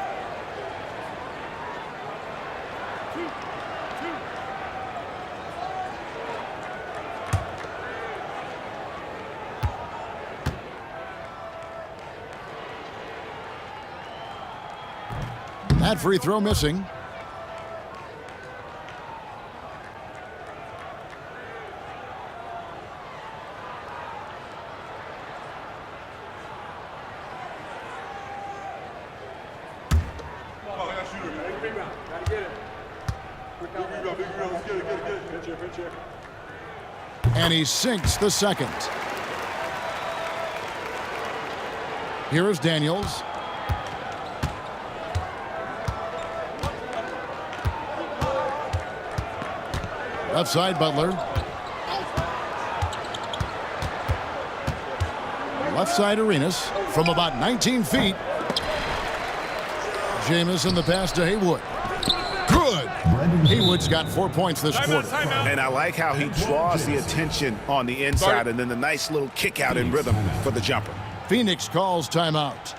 That free throw missing. And he sinks the second. Here is Daniels. Left side, Butler. Left side, Arenas. From about 19 feet. Jamison the pass to Haywood. Good. Haywood's got 4 points this quarter. And I like how he draws the attention on the inside and then the nice little kick out in rhythm for the jumper. Phoenix calls timeout.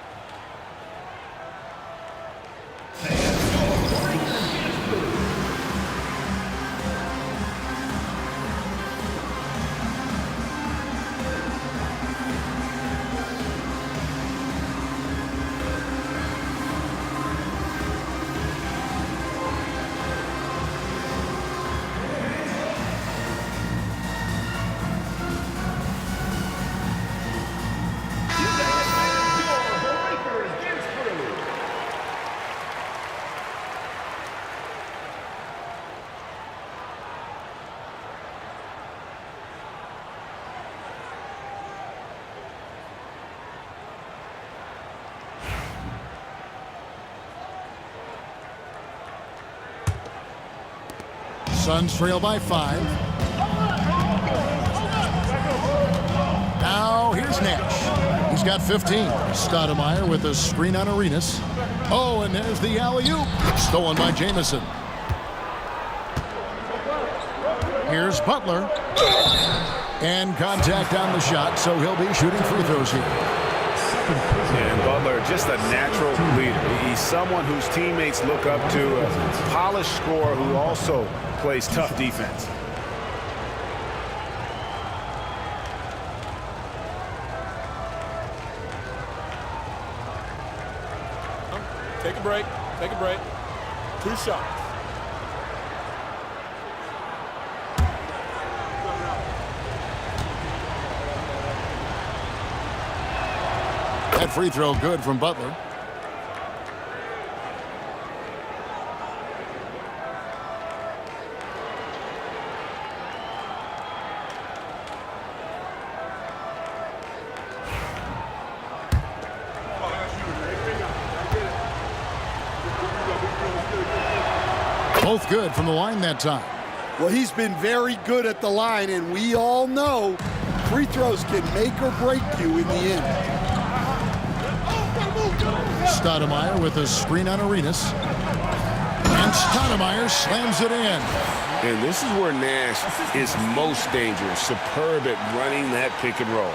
Suns trail by 5. Now here's Nash. He's got 15. Stoudemire with a screen on Arenas. Oh, and there's the alley-oop. Stolen by Jamison. Here's Butler. And contact on the shot, so he'll be shooting free throws here. And Butler, just a natural leader. He's someone whose teammates look up to, a polished scorer who also plays tough defense. Take a break. Take a break. 2 shots. That free throw good from Butler. Both good from the line that time. Well, he's been very good at the line, and we all know free throws can make or break you in the end. Stoudemire with a screen on Arenas. And Stoudemire slams it in. And this is where Nash is most dangerous. Superb at running that pick and roll.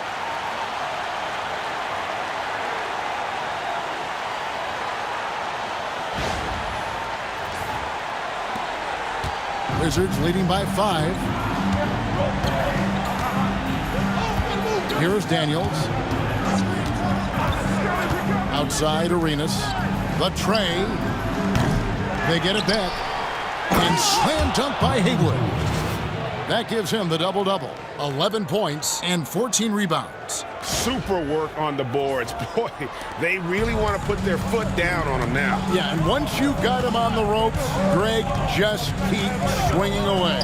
Wizards leading by 5. Here's Daniels. Outside Arenas. The tray. They get it back. And slam dunk by Haywood. That gives him the double-double. 11 points and 14 rebounds. Super work on the boards. Boy, they really want to put their foot down on him now. Yeah, and once you've got him on the ropes, Greg, just keep swinging away.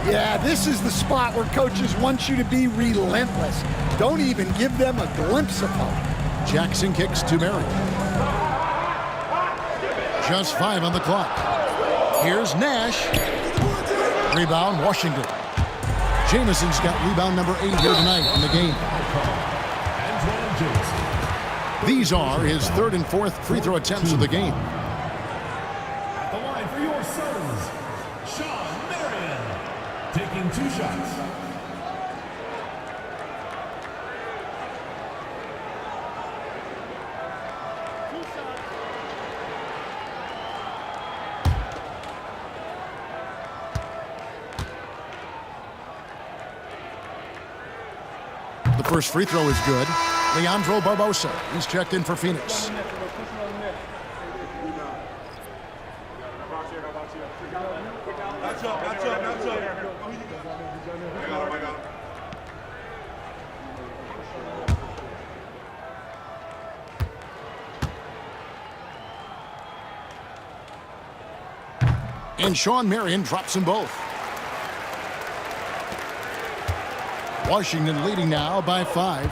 Yeah, this is the spot where coaches want you to be relentless. Don't even give them a glimpse of hope. Jackson kicks to Marion. Just 5 on the clock. Here's Nash. Rebound, Washington. Jamison's got rebound number 8 here tonight in the game. These are his 3rd and 4th free throw attempts of the game. At the line for your Suns, Sean Marion, taking 2 shots. The first free throw is good. Leandro Barbosa, he's checked in for Phoenix. And Sean Marion drops them both. Washington leading now by 5.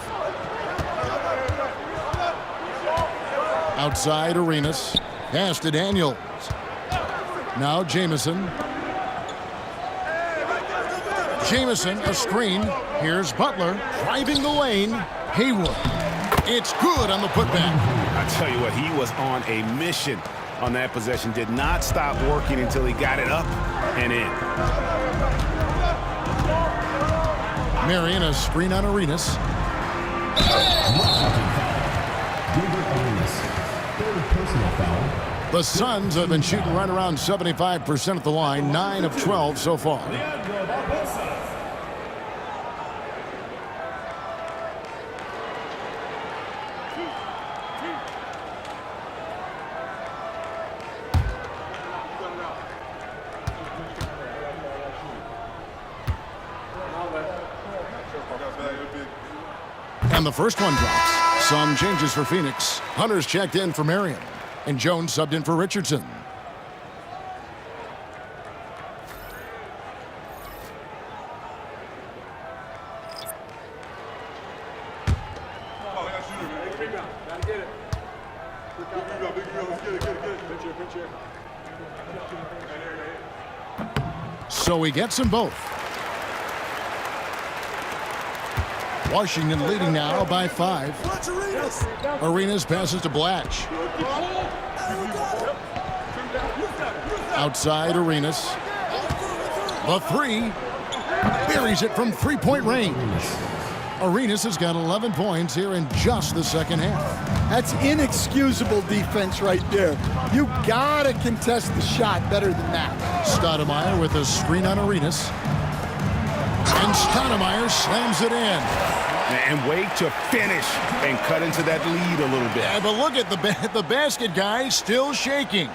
Outside Arenas. Pass to Daniels. Now Jamison. Jamison, a screen. Here's Butler driving the lane. Haywood. It's good on the putback. I tell you what, he was on a mission on that possession. Did not stop working until he got it up and in. Marion, a screen on Arenas. The Suns have been shooting right around 75% at the line, 9 of 12 so far. And the first one drops. Some changes for Phoenix. Hunter's checked in for Marion. And Jones subbed in for Richardson. So he gets them both. Washington leading now by 5. Arenas passes to Blatch. Outside Arenas. The 3. Buries it from 3-point range. Arenas has got 11 points here in just the second half. That's inexcusable defense right there. You gotta contest the shot better than that. Stoudemire with a screen on Arenas. And Stoudemire slams it in. And wait to finish and cut into that lead a little bit. Yeah, but look at the basket guy still shaking.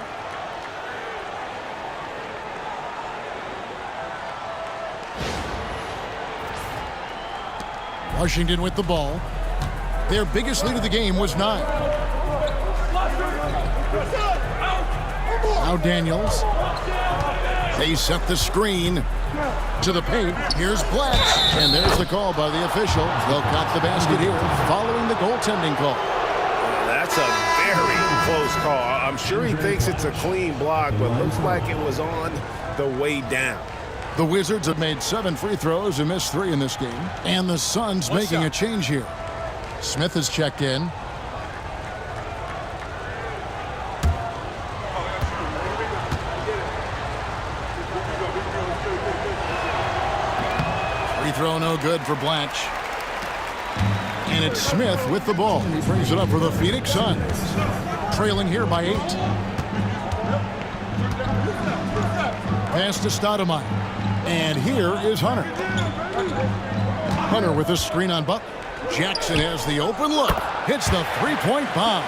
Washington with the ball. Their biggest lead of the game was 9. Now Daniels. They set the screen to the paint. Here's Blatch. And there's the call by the official. They'll count the basket here following the goaltending call. That's a very close call. I'm sure he thinks it's a clean block, but looks like it was on the way down. The Wizards have made 7 free throws and missed 3 in this game. And the Suns making a change here. Smith is checked in. Free throw no good for Blatch. And it's Smith with the ball. He brings it up for the Phoenix Suns. Trailing here by 8. Pass to Stoudemire. And here is Hunter. Hunter with a screen on Butler. Jackson has the open look. Hits the 3-point bomb.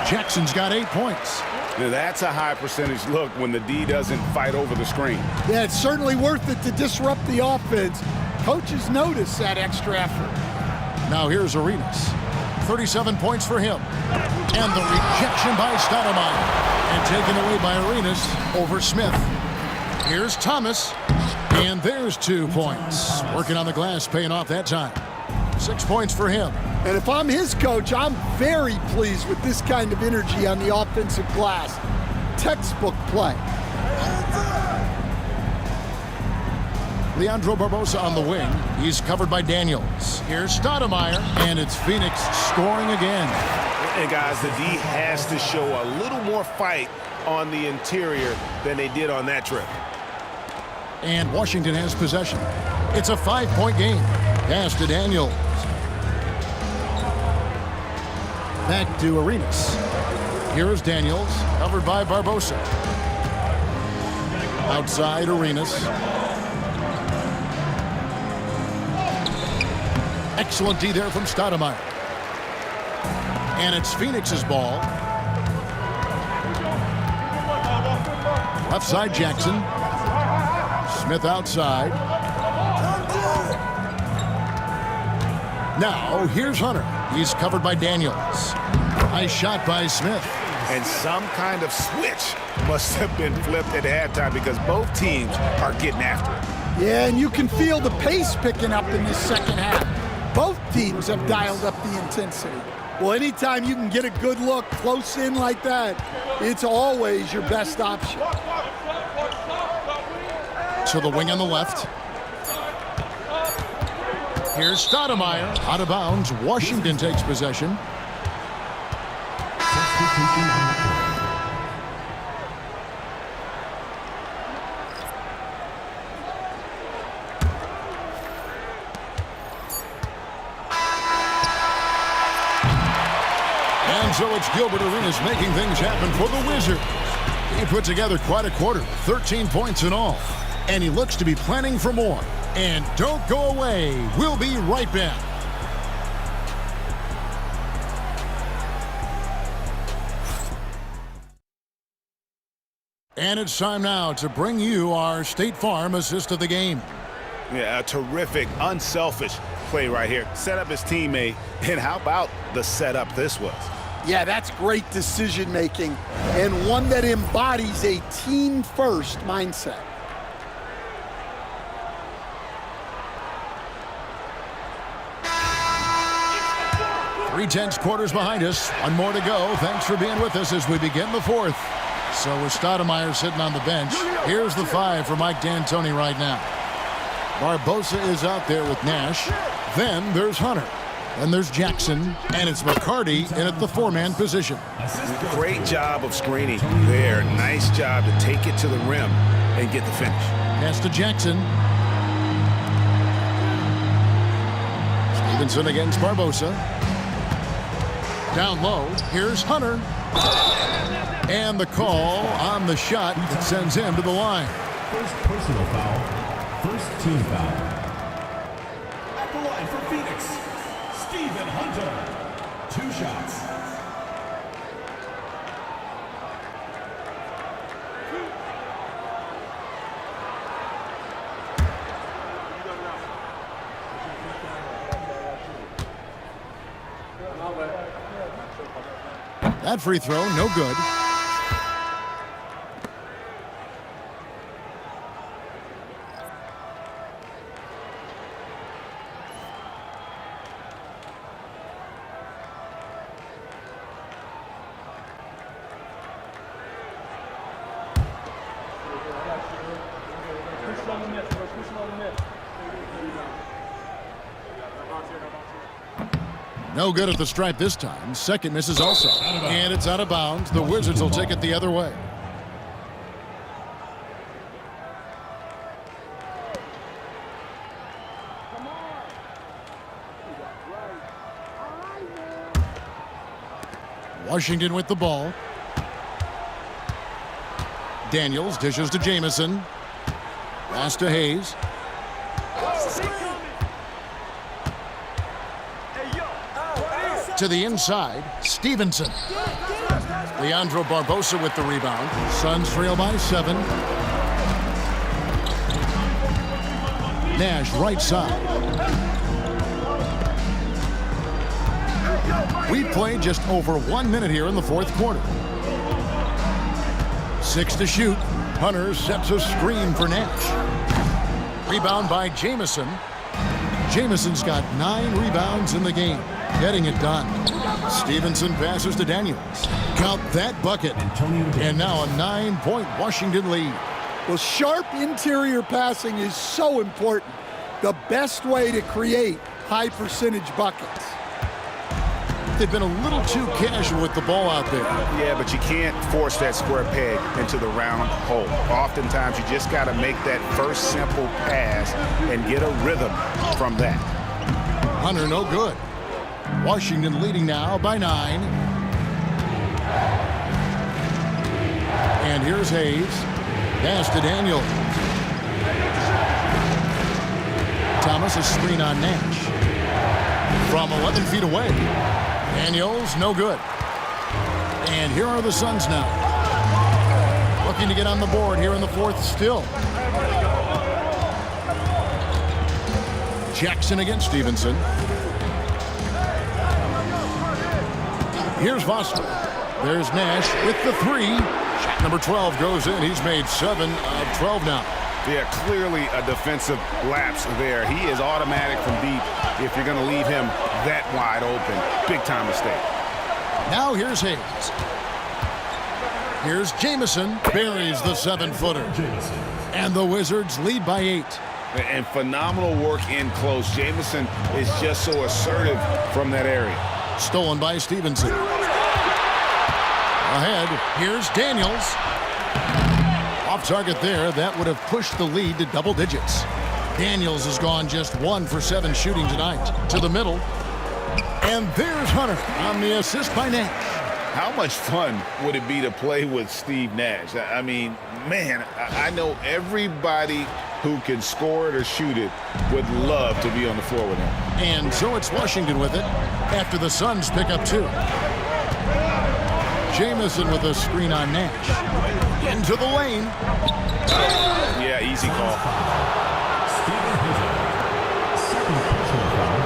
Jackson's got 8 points. Now, that's a high percentage look when the D doesn't fight over the screen. Yeah, it's certainly worth it to disrupt the offense. Coaches notice that extra effort. Now here's Arenas. 37 points for him. And the rejection by Stoudemire. And taken away by Arenas over Smith. Here's Thomas. And there's 2 points. Working on the glass, paying off that time. 6 points for him. And if I'm his coach, I'm very pleased with this kind of energy on the offensive glass. Textbook play. Leandro Barbosa on the wing. He's covered by Daniels. Here's Stoudemire, and it's Phoenix scoring again. And guys, the D has to show a little more fight on the interior than they did on that trip. And Washington has possession. It's a 5-point game. Pass to Daniels. Back to Arenas. Here is Daniels, covered by Barbosa. Outside Arenas. Excellent D there from Stoudemire. And it's Phoenix's ball. Left side Jackson. Smith outside. Now here's Hunter. He's covered by Daniels. Nice shot by Smith. And some kind of switch must have been flipped at halftime because both teams are getting after it. Yeah, and you can feel the pace picking up in this second half. Both teams have dialed up the intensity. Well, anytime you can get a good look close in like that, it's always your best option. To the wing on the left. Here's Stoudemire. Out of bounds. Washington takes possession. And so it's Gilbert Arenas making things happen for the Wizards. He put together quite a quarter, 13 points in all. And he looks to be planning for more. And don't go away. We'll be right back. And it's time now to bring you our State Farm assist of the game. Yeah, a terrific, unselfish play right here. Set up his teammate, and how about the setup this was? Yeah, that's great decision making and one that embodies a team-first mindset. Three-tenths quarters behind us. One more to go. Thanks for being with us as we begin the fourth. So with Stoudemire sitting on the bench, here's the 5 for Mike D'Antoni right now. Barbosa is out there with Nash. Then there's Hunter. Then there's Jackson. And it's McCarty in at the 4-man position. Great job of screening there. Nice job to take it to the rim and get the finish. Pass to Jackson. Stevenson against Barbosa. Down low, here's Hunter. And the call on the shot that sends him to the line. First personal foul. First team foul. At the line for Phoenix, Stephen Hunter. 2 shots. That free throw, no good. No good at the stripe this time. Second misses also. And it's out of bounds. The Wizards will take it the other way. Washington with the ball. Daniels dishes to Jamison. Pass to Hayes. To the inside, Stevenson. Leandro Barbosa with the rebound. Suns trail by 7. Nash right side. We played just over 1 minute here in the fourth quarter. 6 to shoot. Hunter sets a screen for Nash. Rebound by Jamison. Jamison's got 9 rebounds in the game, getting it done. Stevenson passes to Daniels. Count that bucket. And now a 9-point Washington lead. Well, sharp interior passing is so important. The best way to create high percentage buckets. They've been a little too casual with the ball out there. Yeah, but you can't force that square peg into the round hole. Oftentimes, you just got to make that first simple pass and get a rhythm from that. Hunter no good. Washington leading now by 9. And here's Hayes. Pass to Daniels. Thomas a screen on Nash. From 11 feet away. Daniels, no good. And here are the Suns now. Looking to get on the board here in the fourth still. Jackson against Stevenson. Here's Foster. There's Nash with the 3. Shot number 12 goes in. He's made 7 of 12 now. Yeah, clearly a defensive lapse there. He is automatic from deep if you're going to leave him that wide open. Big time mistake. Now here's Hayes. Here's Jamison. Buries the 7-footer. And the Wizards lead by 8. And phenomenal work in close. Jamison is just so assertive from that area. Stolen by Stevenson. Ahead, here's Daniels. Off target there, that would have pushed the lead to double digits. Daniels has gone just 1 for 7 shooting tonight. To the middle. And there's Hunter on the assist by Nash. How much fun would it be to play with Steve Nash? I mean, man, I know everybody who can score it or shoot it would love to be on the floor with him. And so it's Washington with it after the Suns pick up 2. Jamison with a screen on Nash. Into the lane. Yeah, easy call. Steven Hunter, second personal foul,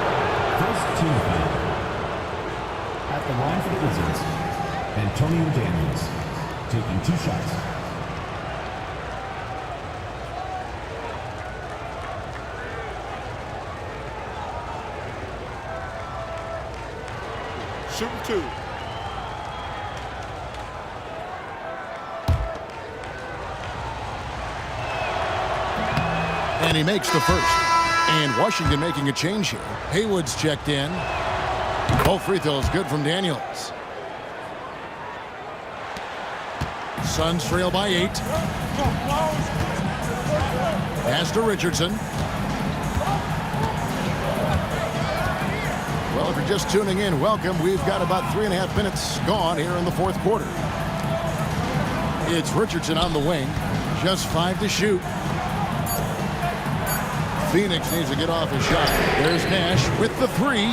first team foul. At the line for the Wizards, Antonio Daniels, taking 2 shots. Shooting 2. And he makes the first. And Washington making a change here. Haywood's checked in. Both free throws good from Daniels. Suns trail by 8. Pass to Richardson. Well, if you're just tuning in, welcome. We've got about 3.5 minutes gone here in the fourth quarter. It's Richardson on the wing. Just 5 to shoot. Phoenix needs to get off his shot. There's Nash with the 3.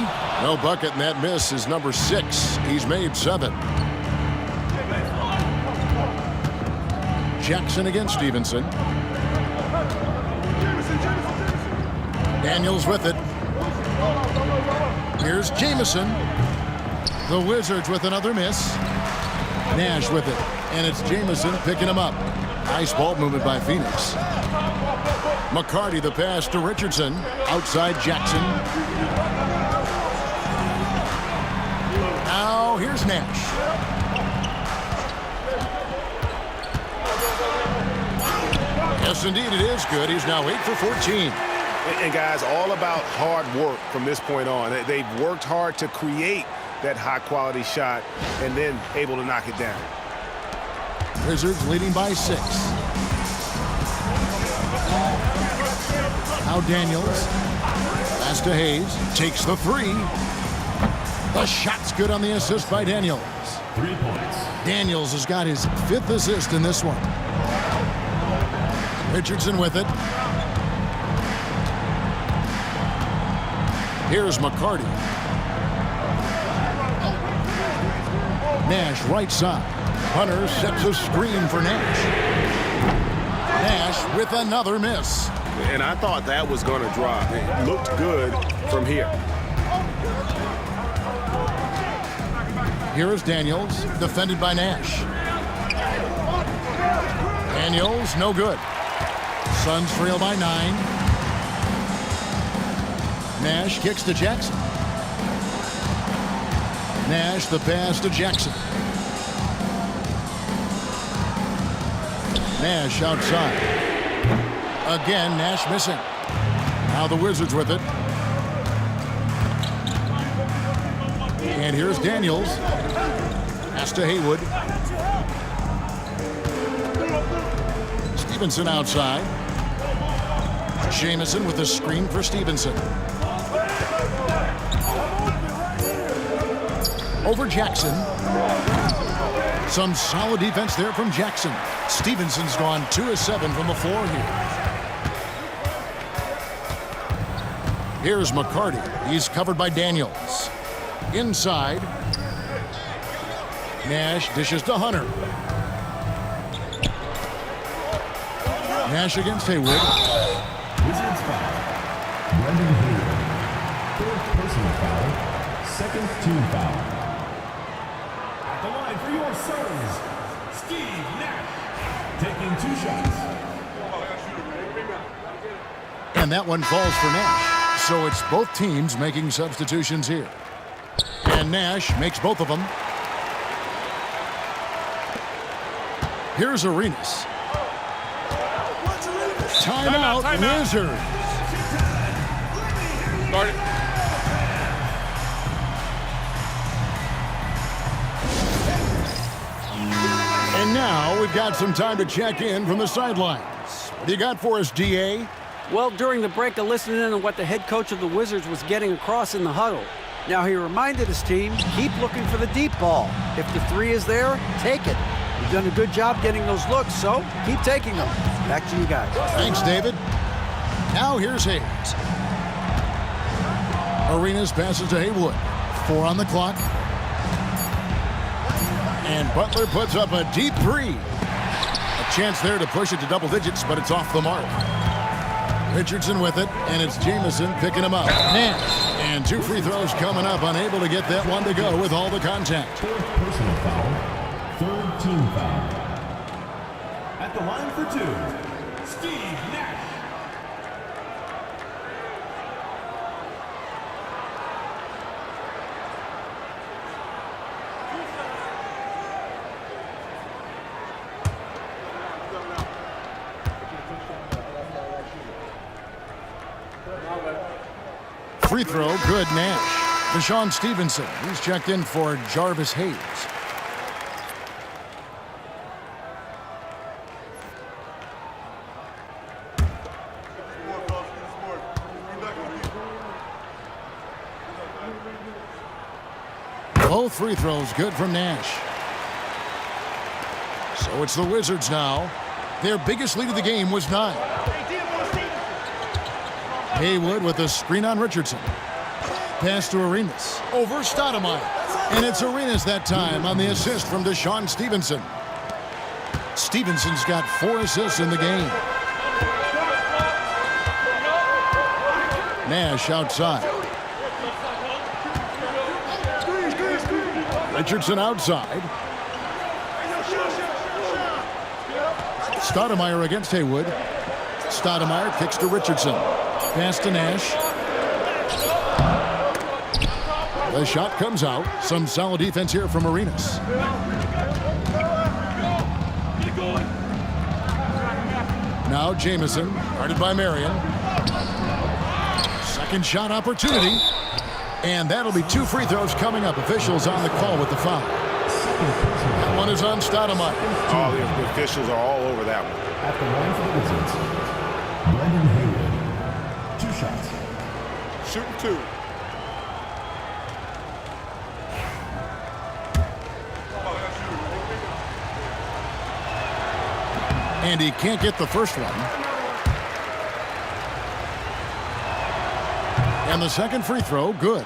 No bucket, and that miss is number 6. He's made 7. Jackson against Stevenson. Daniels with it. Here's Jamison. The Wizards with another miss. Nash with it. And it's Jamison picking him up. Nice ball movement by Phoenix. McCarty the pass to Richardson. Outside Jackson. Now here's Nash. Yes, indeed, it is good. He's now 8 for 14. And guys, all about hard work from this point on. They've worked hard to create that high-quality shot and then able to knock it down. Wizards leading by 6. Now Daniels. Pass to Hayes. Takes the 3. The shot's good on the assist by Daniels. 3 points. Daniels has got his 5th assist in this one. Richardson with it. Here's McCarty. Nash right side. Hunter sets a screen for Nash. Nash with another miss. And I thought that was going to drop. It looked good from here. Here is Daniels, defended by Nash. Daniels, no good. Suns trail by 9. Nash kicks to Jackson. Nash the pass to Jackson. Nash outside. Again, Nash missing. Now the Wizards with it. And here's Daniels. Pass to Haywood. Stevenson outside. Jamison with the screen for Stevenson. Over Jackson. Some solid defense there from Jackson. Stevenson's gone 2 of 7 from the floor here. Here's McCarty. He's covered by Daniels. Inside. Nash dishes to Hunter. Nash against Haywood. Wizards foul. Brendan Haywood. 3rd personal foul. 2nd team foul. At the line for your Suns, Steve Nash. Taking 2 shots. And that one falls for Nash. So it's both teams making substitutions here. And Nash makes both of them. Here's Arenas. Timeout, Wizards. Start it. And now we've got some time to check in from the sidelines. What do you got for us, DA? Well, during the break, I listened in on what the head coach of the Wizards was getting across in the huddle. Now, he reminded his team, keep looking for the deep ball. If the 3 is there, take it. You've done a good job getting those looks, so keep taking them. Back to you guys. Thanks, David. Now here's Hayes. Arenas passes to Haywood. 4 on the clock. And Butler puts up a deep 3. A chance there to push it to double digits, but it's off the mark. Richardson with it, and it's Jamison picking him up. Nash. And 2 free throws coming up, unable to get that one to go with all the contact. 4th personal foul. 3rd team foul. At the line for 2, Steve Nash. Free throw, good, Nash. Deshaun Stevenson, he's checked in for Jarvis Hayes. Both free throws good from Nash. So it's the Wizards now. Their biggest lead of the game was 9. Haywood with a screen on Richardson. Pass to Arenas. Over Stoudemire. And it's Arenas that time on the assist from Deshaun Stevenson. Stevenson's got 4 assists in the game. Nash outside. Richardson outside. Stoudemire against Haywood. Stoudemire kicks to Richardson. Pass to Nash. The shot comes out. Some solid defense here from Arenas. Now Jamison, guarded by Marion. Second shot opportunity. And that'll be 2 free throws coming up. Officials on the call with the foul. That one is on Stoudemire. Oh, the officials are all over that one. At the line for the Wizards, Brendan Haywood. 2 shots. Shooting 2. And he can't get the first one. And the second free throw, good.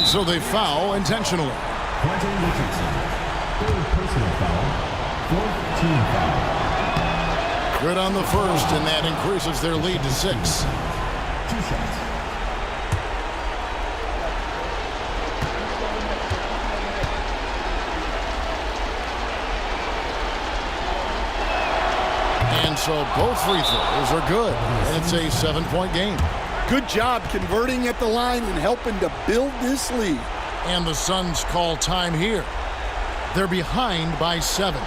And so they foul intentionally. Quentin Richardson. Third personal foul. Fourth team foul. Good on the first, and that increases their lead to 6. 2 shots. And so both free throws are good. And it's a 7-point game. Good job converting at the line and helping to build this lead. And the Suns call time here. They're behind by 7.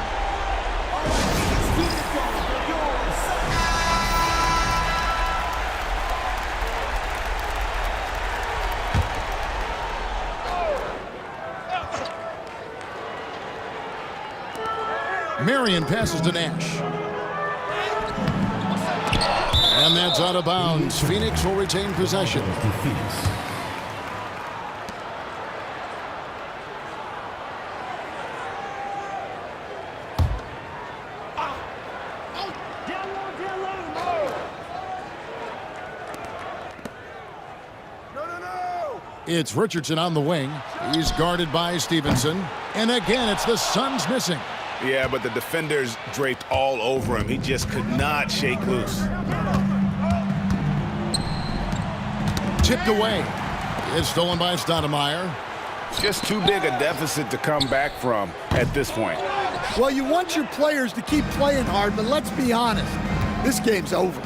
Marion passes to Nash. And that's out of bounds. Phoenix will retain possession. To Phoenix. It's Richardson on the wing. He's guarded by Stevenson. And again, it's the Suns missing. Yeah, but the defenders draped all over him. He just could not shake loose. Tipped away. It's stolen by Stoudemire. Just too big a deficit to come back from at this point. Well, you want your players to keep playing hard, but let's be honest. This game's over.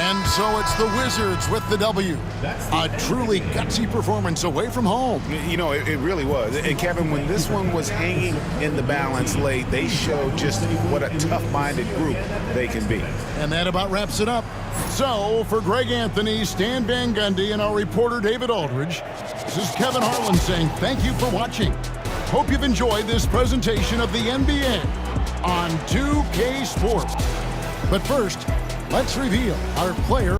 And so it's the Wizards with the W. A truly gutsy performance away from home. You know, it really was. And Kevin, when this one was hanging in the balance late, they showed just what a tough-minded group they can be. And that about wraps it up. So, for Greg Anthony, Stan Van Gundy, and our reporter David Aldridge, this is Kevin Harlan saying thank you for watching. Hope you've enjoyed this presentation of the NBA on 2K Sports. But first, let's reveal our player